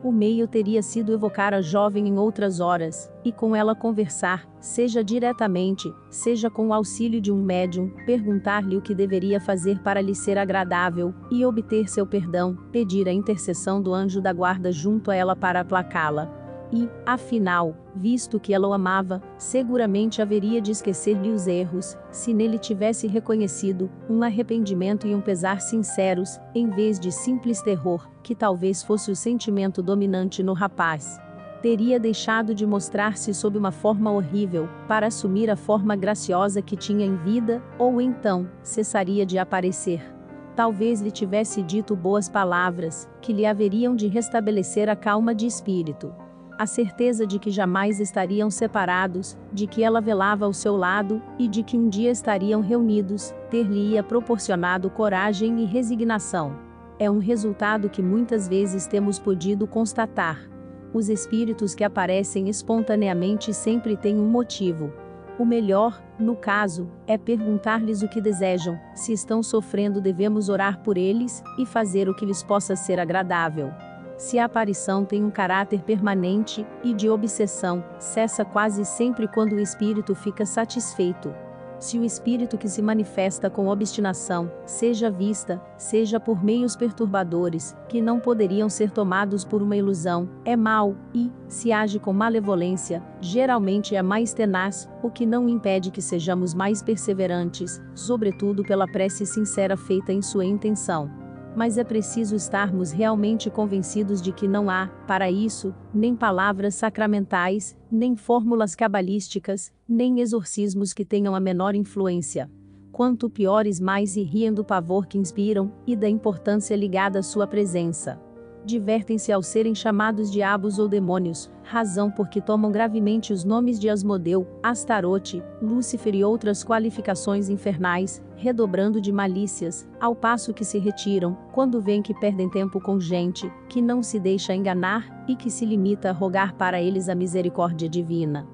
O meio teria sido evocar a jovem em outras horas, e com ela conversar, seja diretamente, seja com o auxílio de um médium, perguntar-lhe o que deveria fazer para lhe ser agradável, e obter seu perdão, pedir a intercessão do anjo da guarda junto a ela para aplacá-la. E, afinal, visto que ela o amava, seguramente haveria de esquecer-lhe os erros, se nele tivesse reconhecido um arrependimento e um pesar sinceros, em vez de simples terror, que talvez fosse o sentimento dominante no rapaz. Teria deixado de mostrar-se sob uma forma horrível, para assumir a forma graciosa que tinha em vida, ou então, cessaria de aparecer. Talvez lhe tivesse dito boas palavras, que lhe haveriam de restabelecer a calma de espírito. A certeza de que jamais estariam separados, de que ela velava ao seu lado, e de que um dia estariam reunidos, ter-lhe-ia proporcionado coragem e resignação. É um resultado que muitas vezes temos podido constatar. Os espíritos que aparecem espontaneamente sempre têm um motivo. O melhor, no caso, é perguntar-lhes o que desejam. Se estão sofrendo, devemos orar por eles, e fazer o que lhes possa ser agradável. Se a aparição tem um caráter permanente, e de obsessão, cessa quase sempre quando o espírito fica satisfeito. Se o espírito que se manifesta com obstinação, seja vista, seja por meios perturbadores, que não poderiam ser tomados por uma ilusão, é mau, e, se age com malevolência, geralmente é mais tenaz, o que não impede que sejamos mais perseverantes, sobretudo pela prece sincera feita em sua intenção. Mas é preciso estarmos realmente convencidos de que não há, para isso, nem palavras sacramentais, nem fórmulas cabalísticas, nem exorcismos que tenham a menor influência. Quanto piores, mais se riem do pavor que inspiram, e da importância ligada à sua presença. divertem-se ao serem chamados diabos ou demônios, razão por que tomam gravemente os nomes de Asmodeu, Astarote, Lúcifer e outras qualificações infernais, redobrando de malícias, ao passo que se retiram, quando veem que perdem tempo com gente, que não se deixa enganar, e que se limita a rogar para eles a misericórdia divina.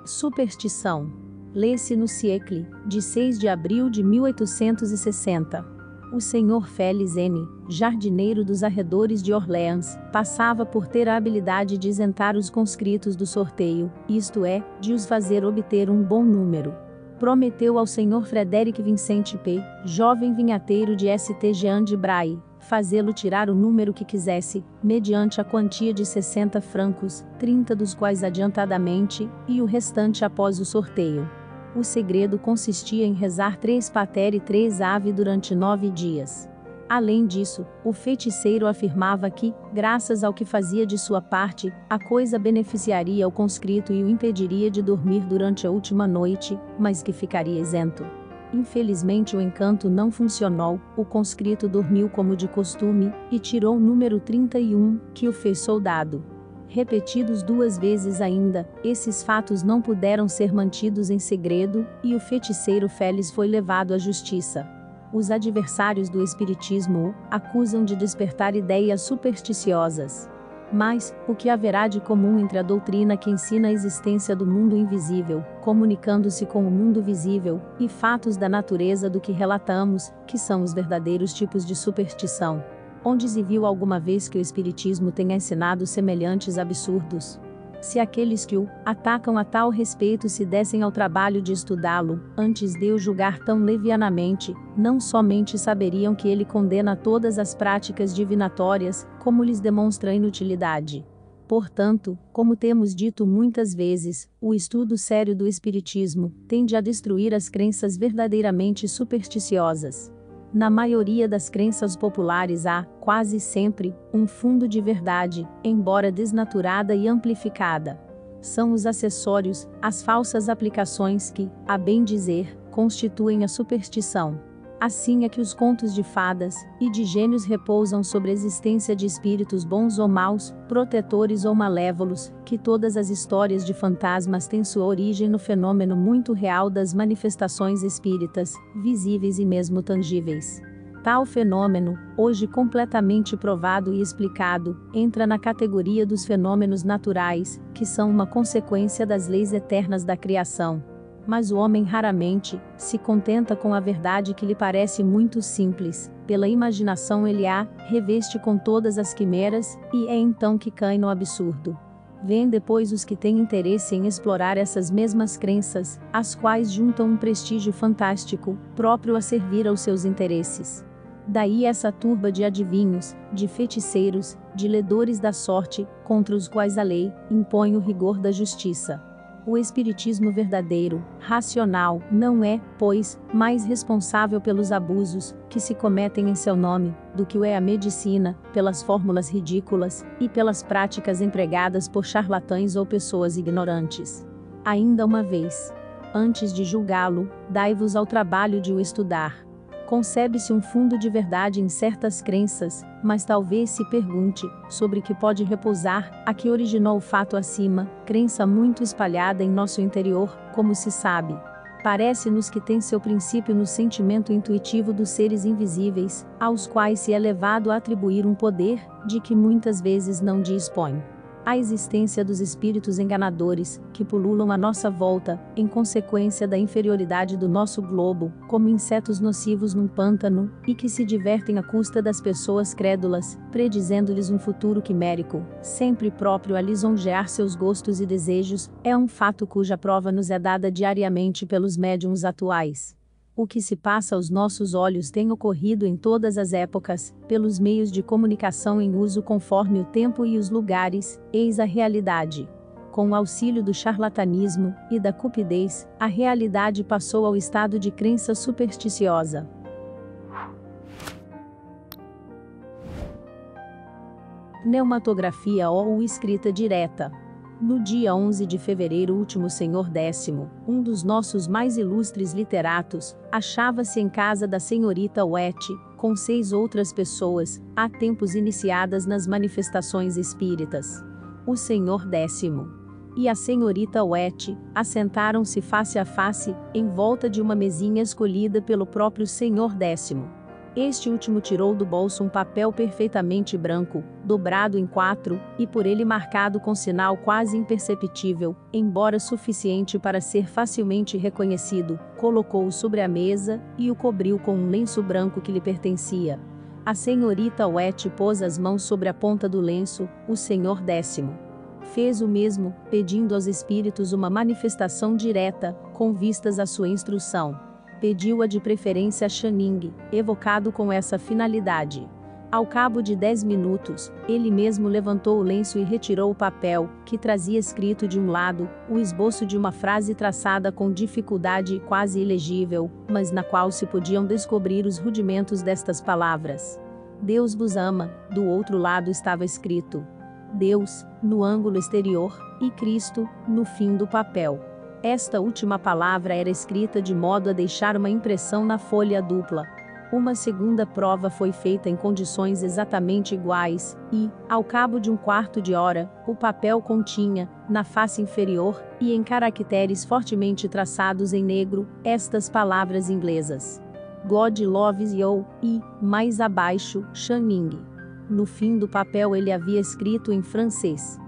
Superstição. Lê-se no Siècle, de 6 de abril de 1860. O senhor Félix N., jardineiro dos arredores de Orléans, passava por ter a habilidade de isentar os conscritos do sorteio, isto é, de os fazer obter um bom número. Prometeu ao senhor Frederic Vincent P., jovem vinhateiro de St. Jean de Bray, fazê-lo tirar o número que quisesse, mediante a quantia de 60 francos, 30 dos quais adiantadamente, e o restante após o sorteio. O segredo consistia em rezar 3 Pater e 3 Ave durante 9 dias. Além disso, o feiticeiro afirmava que, graças ao que fazia de sua parte, a coisa beneficiaria o conscrito e o impediria de dormir durante a última noite, mas que ficaria isento. Infelizmente o encanto não funcionou, o conscrito dormiu como de costume, e tirou o número 31, que o fez soldado. Repetidos 2 vezes ainda, esses fatos não puderam ser mantidos em segredo, e o feiticeiro Félix foi levado à justiça. Os adversários do espiritismo o acusam de despertar ideias supersticiosas. Mas, o que haverá de comum entre a doutrina que ensina a existência do mundo invisível, comunicando-se com o mundo visível, e fatos da natureza do que relatamos, que são os verdadeiros tipos de superstição? Onde se viu alguma vez que o espiritismo tenha ensinado semelhantes absurdos? Se aqueles que o atacam a tal respeito se dessem ao trabalho de estudá-lo, antes de o julgar tão levianamente, não somente saberiam que ele condena todas as práticas divinatórias, como lhes demonstra a inutilidade. Portanto, como temos dito muitas vezes, o estudo sério do espiritismo tende a destruir as crenças verdadeiramente supersticiosas. Na maioria das crenças populares há, quase sempre, um fundo de verdade, embora desnaturada e amplificada. São os acessórios, as falsas aplicações que, a bem dizer, constituem a superstição. Assim é que os contos de fadas e de gênios repousam sobre a existência de espíritos bons ou maus, protetores ou malévolos, que todas as histórias de fantasmas têm sua origem no fenômeno muito real das manifestações espíritas, visíveis e mesmo tangíveis. Tal fenômeno, hoje completamente provado e explicado, entra na categoria dos fenômenos naturais, que são uma consequência das leis eternas da criação. Mas o homem raramente se contenta com a verdade que lhe parece muito simples, pela imaginação ele a reveste com todas as quimeras, e é então que cai no absurdo. Vêm depois os que têm interesse em explorar essas mesmas crenças, as quais juntam um prestígio fantástico, próprio a servir aos seus interesses. Daí essa turba de adivinhos, de feiticeiros, de ledores da sorte, contra os quais a lei impõe o rigor da justiça. O espiritismo verdadeiro, racional, não é, pois, mais responsável pelos abusos que se cometem em seu nome, do que o é a medicina, pelas fórmulas ridículas, e pelas práticas empregadas por charlatães ou pessoas ignorantes. Ainda uma vez, antes de julgá-lo, dai-vos ao trabalho de o estudar. Concebe-se um fundo de verdade em certas crenças, mas talvez se pergunte, sobre que pode repousar, a que originou o fato acima, crença muito espalhada em nosso interior, como se sabe. Parece-nos que tem seu princípio no sentimento intuitivo dos seres invisíveis, aos quais se é levado a atribuir um poder, de que muitas vezes não dispõe. A existência dos espíritos enganadores, que pululam à nossa volta, em consequência da inferioridade do nosso globo, como insetos nocivos num pântano, e que se divertem à custa das pessoas crédulas, predizendo-lhes um futuro quimérico, sempre próprio a lisonjear seus gostos e desejos, é um fato cuja prova nos é dada diariamente pelos médiuns atuais. O que se passa aos nossos olhos tem ocorrido em todas as épocas, pelos meios de comunicação em uso conforme o tempo e os lugares, eis a realidade. Com o auxílio do charlatanismo e da cupidez, a realidade passou ao estado de crença supersticiosa. Pneumatografia ou escrita direta. No dia 11 de fevereiro último, o Senhor Décimo, um dos nossos mais ilustres literatos, achava-se em casa da senhorita Wet, com 6 outras pessoas, há tempos iniciadas nas manifestações espíritas. O Senhor Décimo e a senhorita Wet assentaram-se face a face, em volta de uma mesinha escolhida pelo próprio Senhor Décimo. Este último tirou do bolso um papel perfeitamente branco, dobrado em 4, e por ele marcado com sinal quase imperceptível, embora suficiente para ser facilmente reconhecido, colocou-o sobre a mesa, e o cobriu com um lenço branco que lhe pertencia. A senhorita Wet pôs as mãos sobre a ponta do lenço, o Senhor Décimo fez o mesmo, pedindo aos espíritos uma manifestação direta, com vistas à sua instrução. Pediu-a de preferência a Channing, evocado com essa finalidade. Ao cabo de 10 minutos, ele mesmo levantou o lenço e retirou o papel, que trazia escrito de um lado, o esboço de uma frase traçada com dificuldade e quase ilegível, mas na qual se podiam descobrir os rudimentos destas palavras. Deus vos ama, do outro lado estava escrito Deus, no ângulo exterior, e Cristo, no fim do papel. Esta última palavra era escrita de modo a deixar uma impressão na folha dupla. Uma segunda prova foi feita em condições exatamente iguais, e, ao cabo de um quarto de hora, o papel continha, na face inferior, e em caracteres fortemente traçados em negro, estas palavras inglesas: God loves you, e, mais abaixo, Channing. No fim do papel ele havia escrito em francês: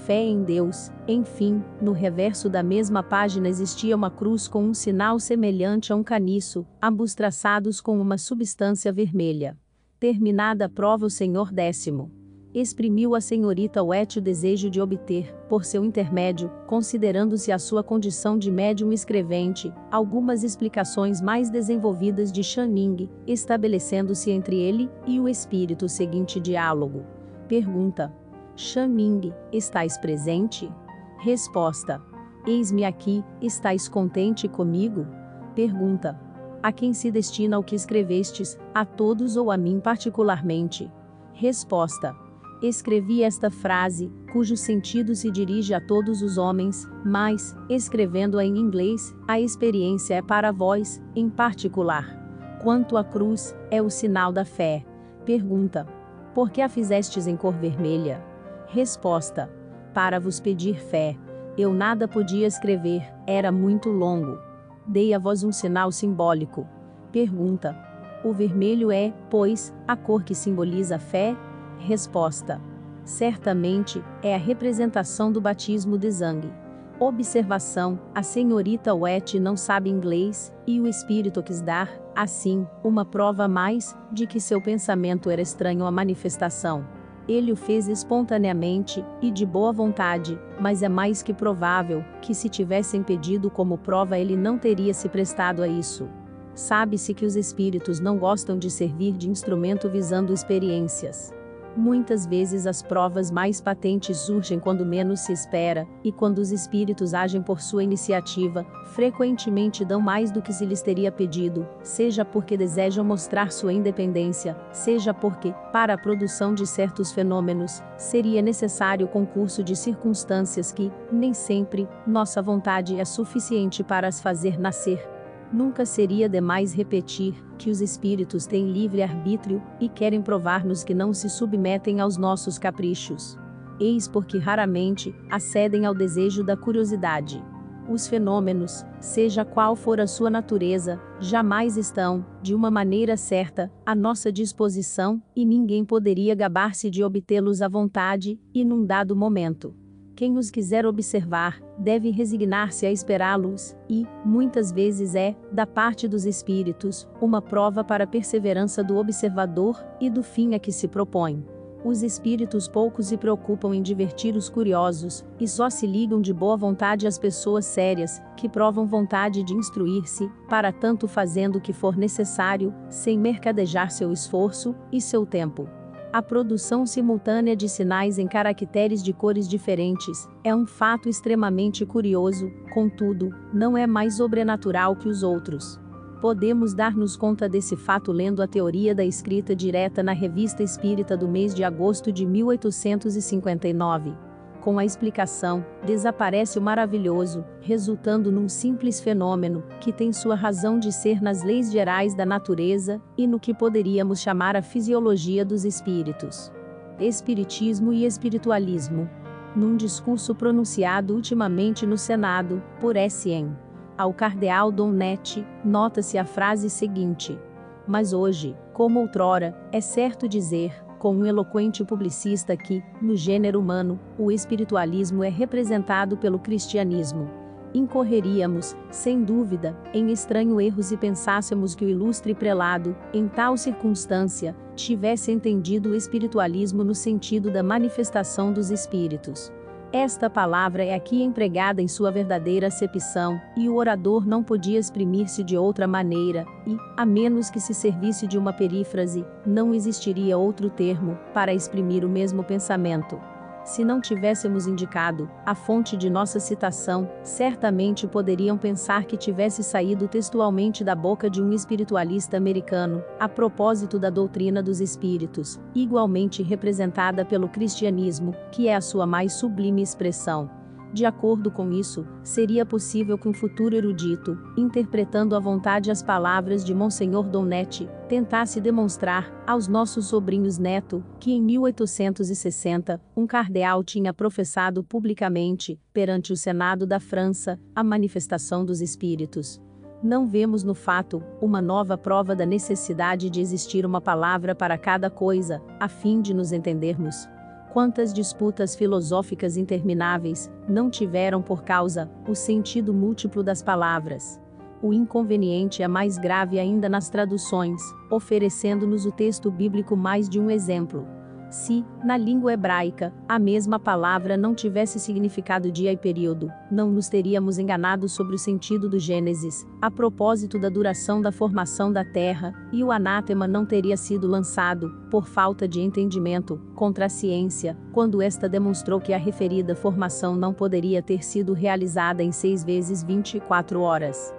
Fé em Deus. Enfim, no reverso da mesma página existia uma cruz com um sinal semelhante a um caniço, ambos traçados com uma substância vermelha. Terminada a prova, o Senhor Décimo exprimiu à senhorita Wet o desejo de obter, por seu intermédio, considerando-se a sua condição de médium escrevente, algumas explicações mais desenvolvidas de Channing, estabelecendo-se entre ele e o espírito o seguinte diálogo. Pergunta: Channing, estais presente? Resposta: Eis-me aqui, estais contente comigo? Pergunta: A quem se destina o que escrevestes, a todos ou a mim particularmente? Resposta: Escrevi esta frase, cujo sentido se dirige a todos os homens, mas, escrevendo-a em inglês, a experiência é para vós, em particular. Quanto à cruz, é o sinal da fé. Pergunta: Por que a fizestes em cor vermelha? Resposta: Para vos pedir fé. Eu nada podia escrever, era muito longo. Dei a vós um sinal simbólico. Pergunta: O vermelho é, pois, a cor que simboliza a fé? Resposta: Certamente, é a representação do batismo de sangue. Observação: a senhorita Wet não sabe inglês, e o espírito quis dar, assim, uma prova a mais, de que seu pensamento era estranho à manifestação. Ele o fez espontaneamente, e de boa vontade, mas é mais que provável, que se tivessem pedido como prova ele não teria se prestado a isso. Sabe-se que os espíritos não gostam de servir de instrumento visando experiências. Muitas vezes as provas mais patentes surgem quando menos se espera, e quando os espíritos agem por sua iniciativa, frequentemente dão mais do que se lhes teria pedido, seja porque desejam mostrar sua independência, seja porque, para a produção de certos fenômenos, seria necessário o concurso de circunstâncias que, nem sempre, nossa vontade é suficiente para as fazer nascer. Nunca seria demais repetir que os espíritos têm livre arbítrio e querem provar-nos que não se submetem aos nossos caprichos. Eis porque raramente acedem ao desejo da curiosidade. Os fenômenos, seja qual for a sua natureza, jamais estão, de uma maneira certa, à nossa disposição, e ninguém poderia gabar-se de obtê-los à vontade, e num dado momento. Quem os quiser observar, deve resignar-se a esperá-los, e, muitas vezes da parte dos espíritos, uma prova para a perseverança do observador, e do fim a que se propõe. Os espíritos pouco se preocupam em divertir os curiosos, e só se ligam de boa vontade às pessoas sérias, que provam vontade de instruir-se, para tanto fazendo o que for necessário, sem mercadejar seu esforço e seu tempo. A produção simultânea de sinais em caracteres de cores diferentes é um fato extremamente curioso, contudo, não é mais sobrenatural que os outros. Podemos dar-nos conta desse fato lendo a teoria da escrita direta na Revista Espírita do mês de agosto de 1859. Com a explicação, desaparece o maravilhoso, resultando num simples fenômeno, que tem sua razão de ser nas leis gerais da natureza, e no que poderíamos chamar a fisiologia dos espíritos. Espiritismo e espiritualismo. Num discurso pronunciado ultimamente no Senado, por S.N. ao cardeal Dom Netti, nota-se a frase seguinte: mas hoje, como outrora, é certo dizer, com um eloquente publicista que, no gênero humano, o espiritualismo é representado pelo cristianismo. Incorreríamos, sem dúvida, em estranho erro se pensássemos que o ilustre prelado, em tal circunstância, tivesse entendido o espiritualismo no sentido da manifestação dos espíritos. Esta palavra é aqui empregada em sua verdadeira acepção, e o orador não podia exprimir-se de outra maneira, e, a menos que se servisse de uma perífrase, não existiria outro termo para exprimir o mesmo pensamento. Se não tivéssemos indicado a fonte de nossa citação, certamente poderiam pensar que tivesse saído textualmente da boca de um espiritualista americano, a propósito da doutrina dos espíritos, igualmente representada pelo cristianismo, que é a sua mais sublime expressão. De acordo com isso, seria possível que um futuro erudito, interpretando à vontade as palavras de Monsenhor Dom Netti, tentasse demonstrar, aos nossos sobrinhos neto, que em 1860, um cardeal tinha professado publicamente, perante o Senado da França, a manifestação dos espíritos. Não vemos no fato, uma nova prova da necessidade de existir uma palavra para cada coisa, a fim de nos entendermos. Quantas disputas filosóficas intermináveis não tiveram por causa o sentido múltiplo das palavras. O inconveniente é mais grave ainda nas traduções, oferecendo-nos o texto bíblico mais de um exemplo. Se, na língua hebraica, a mesma palavra não tivesse significado dia e período, não nos teríamos enganado sobre o sentido do Gênesis, a propósito da duração da formação da terra, e o anátema não teria sido lançado, por falta de entendimento, contra a ciência, quando esta demonstrou que a referida formação não poderia ter sido realizada em 6 vezes 24 horas.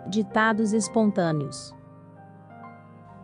Ditados espontâneos.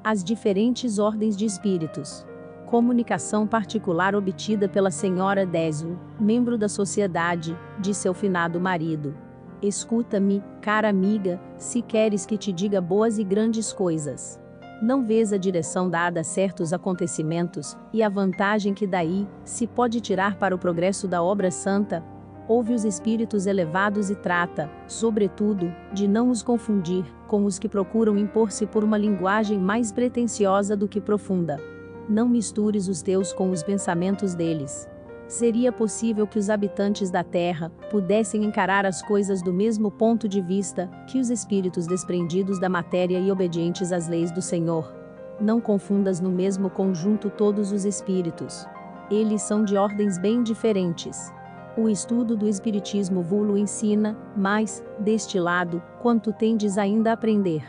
As diferentes ordens de espíritos. Comunicação particular obtida pela senhora Désio, membro da sociedade, de seu finado marido. Escuta-me, cara amiga, se queres que te diga boas e grandes coisas. Não vês a direção dada a certos acontecimentos, e a vantagem que daí se pode tirar para o progresso da obra santa? Ouve os espíritos elevados e trata, sobretudo, de não os confundir com os que procuram impor-se por uma linguagem mais pretensiosa do que profunda. Não mistures os teus com os pensamentos deles. Seria possível que os habitantes da terra pudessem encarar as coisas do mesmo ponto de vista que os espíritos desprendidos da matéria e obedientes às leis do Senhor. Não confundas no mesmo conjunto todos os espíritos. Eles são de ordens bem diferentes. O estudo do Espiritismo vos ensina, mas, deste lado, quanto tendes ainda a aprender.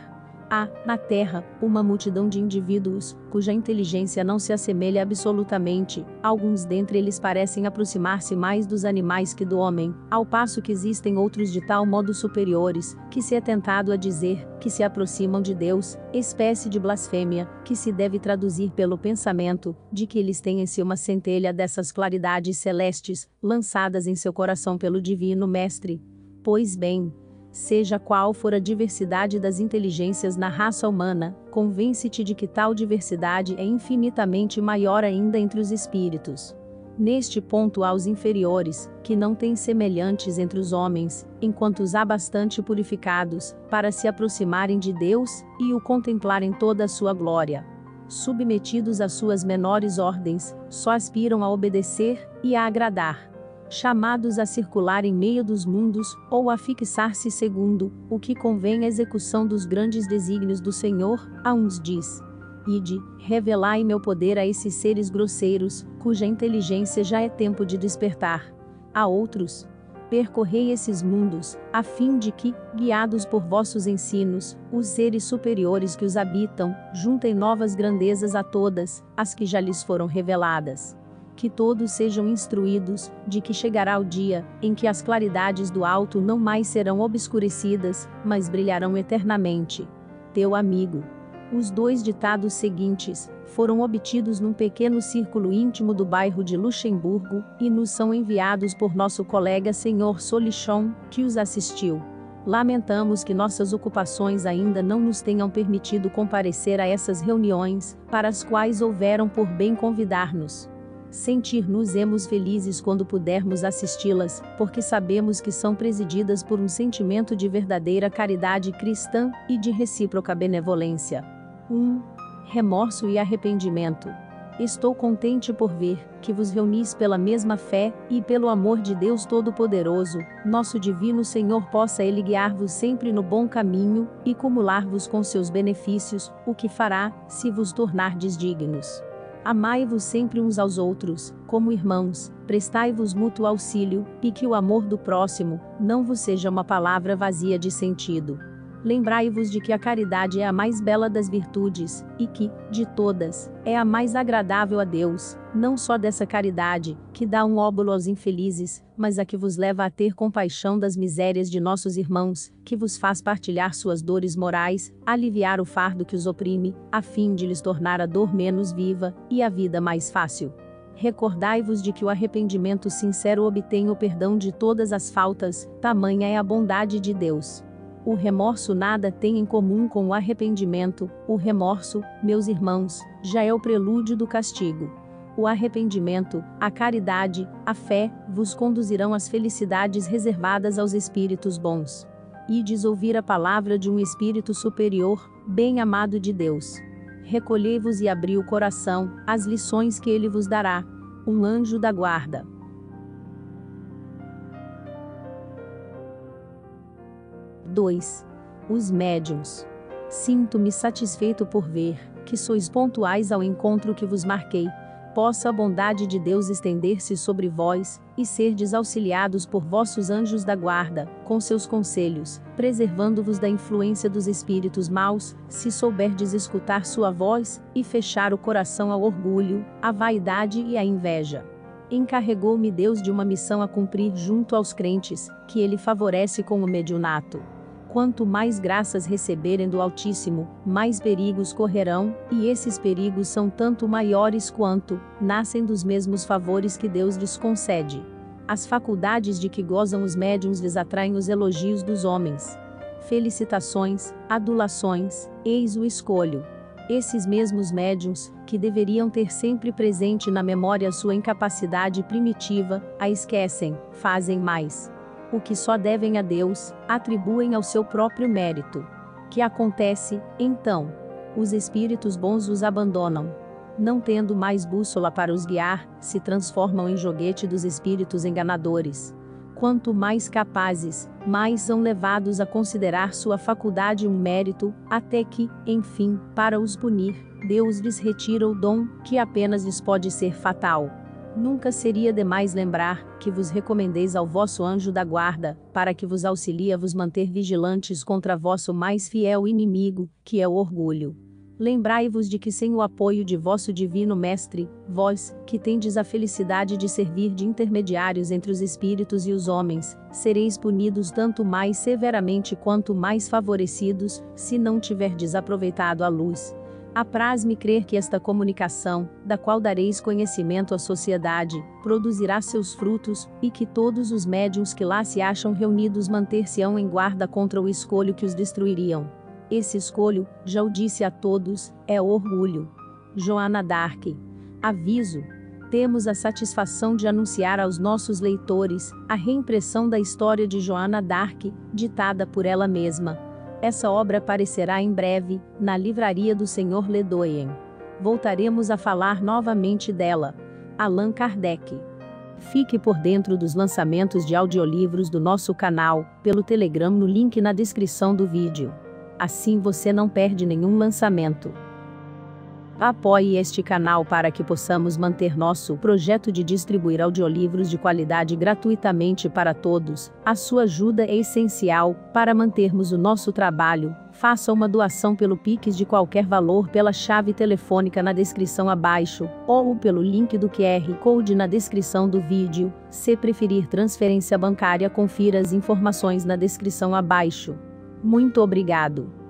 Há, na Terra, uma multidão de indivíduos, cuja inteligência não se assemelha absolutamente, alguns dentre eles parecem aproximar-se mais dos animais que do homem, ao passo que existem outros de tal modo superiores, que se é tentado a dizer, que se aproximam de Deus, espécie de blasfêmia, que se deve traduzir pelo pensamento, de que eles têm em si uma centelha dessas claridades celestes, lançadas em seu coração pelo Divino Mestre. Pois bem, seja qual for a diversidade das inteligências na raça humana, convence-te de que tal diversidade é infinitamente maior ainda entre os espíritos. Neste ponto há os inferiores, que não têm semelhantes entre os homens, enquanto os há bastante purificados, para se aproximarem de Deus, e o contemplarem toda a sua glória. Submetidos às suas menores ordens, só aspiram a obedecer e a agradar. Chamados a circular em meio dos mundos, ou a fixar-se segundo o que convém à execução dos grandes desígnios do Senhor, a uns diz: Ide, revelai meu poder a esses seres grosseiros, cuja inteligência já é tempo de despertar. A outros: percorrei esses mundos, a fim de que, guiados por vossos ensinos, os seres superiores que os habitam, juntem novas grandezas a todas as que já lhes foram reveladas. Que todos sejam instruídos, de que chegará o dia, em que as claridades do alto não mais serão obscurecidas, mas brilharão eternamente. Teu amigo. Os 2 ditados seguintes foram obtidos num pequeno círculo íntimo do bairro de Luxemburgo e nos são enviados por nosso colega Sr. Solichon, que os assistiu. Lamentamos que nossas ocupações ainda não nos tenham permitido comparecer a essas reuniões, para as quais houveram por bem convidar-nos. Sentir-nos-emos felizes quando pudermos assisti-las, porque sabemos que são presididas por um sentimento de verdadeira caridade cristã e de recíproca benevolência. 1. Remorso e arrependimento. Estou contente por ver que vos reunis pela mesma fé, e pelo amor de Deus Todo-Poderoso, nosso Divino Senhor possa Ele guiar-vos sempre no bom caminho, e cumular-vos com seus benefícios, o que fará, se vos tornardes dignos. Amai-vos sempre uns aos outros, como irmãos, prestai-vos mútuo auxílio, e que o amor do próximo não vos seja uma palavra vazia de sentido. Lembrai-vos de que a caridade é a mais bela das virtudes, e que, de todas, é a mais agradável a Deus, não só dessa caridade, que dá um óbolo aos infelizes, mas a que vos leva a ter compaixão das misérias de nossos irmãos, que vos faz partilhar suas dores morais, aliviar o fardo que os oprime, a fim de lhes tornar a dor menos viva, e a vida mais fácil. Recordai-vos de que o arrependimento sincero obtém o perdão de todas as faltas, tamanha é a bondade de Deus. O remorso nada tem em comum com o arrependimento. O remorso, meus irmãos, já é o prelúdio do castigo. O arrependimento, a caridade, a fé, vos conduzirão às felicidades reservadas aos espíritos bons. Ides ouvir a palavra de um espírito superior, bem amado de Deus. Recolhei-vos e abri o coração, às lições que ele vos dará. Um anjo da guarda. 2. Os médiuns. Sinto-me satisfeito por ver que sois pontuais ao encontro que vos marquei. Possa a bondade de Deus estender-se sobre vós, e serdes auxiliados por vossos anjos da guarda, com seus conselhos, preservando-vos da influência dos espíritos maus, se souberdes escutar sua voz, e fechar o coração ao orgulho, à vaidade e à inveja. Encarregou-me Deus de uma missão a cumprir junto aos crentes, que Ele favorece com o mediunato. Quanto mais graças receberem do Altíssimo, mais perigos correrão, e esses perigos são tanto maiores quanto nascem dos mesmos favores que Deus lhes concede. As faculdades de que gozam os médiuns lhes atraem os elogios dos homens. Felicitações, adulações, eis o escolho. Esses mesmos médiuns, que deveriam ter sempre presente na memória sua incapacidade primitiva, a esquecem, fazem mais. O que só devem a Deus, atribuem ao seu próprio mérito. Que acontece, então? Os espíritos bons os abandonam. Não tendo mais bússola para os guiar, se transformam em joguete dos espíritos enganadores. Quanto mais capazes, mais são levados a considerar sua faculdade um mérito, até que, enfim, para os punir, Deus lhes retira o dom, que apenas lhes pode ser fatal. Nunca seria demais lembrar, que vos recomendeis ao vosso anjo da guarda, para que vos auxilie a vos manter vigilantes contra vosso mais fiel inimigo, que é o orgulho. Lembrai-vos de que sem o apoio de vosso divino mestre, vós, que tendes a felicidade de servir de intermediários entre os espíritos e os homens, sereis punidos tanto mais severamente quanto mais favorecidos, se não tiverdes aproveitado a luz. Apraz-me crer que esta comunicação, da qual dareis conhecimento à sociedade, produzirá seus frutos, e que todos os médiuns que lá se acham reunidos manter-se-ão em guarda contra o escolho que os destruiriam. Esse escolho, já o disse a todos, é o orgulho. Joana d'Arc. Aviso. Temos a satisfação de anunciar aos nossos leitores a reimpressão da história de Joana d'Arc, ditada por ela mesma. Essa obra aparecerá em breve, na livraria do Sr. Ledoyen. Voltaremos a falar novamente dela. Allan Kardec. Fique por dentro dos lançamentos de audiolivros do nosso canal, pelo Telegram no link na descrição do vídeo. Assim você não perde nenhum lançamento. Apoie este canal para que possamos manter nosso projeto de distribuir audiolivros de qualidade gratuitamente para todos. A sua ajuda é essencial para mantermos o nosso trabalho. Faça uma doação pelo Pix de qualquer valor pela chave telefônica na descrição abaixo, ou pelo link do QR Code na descrição do vídeo. Se preferir transferência bancária, confira as informações na descrição abaixo. Muito obrigado.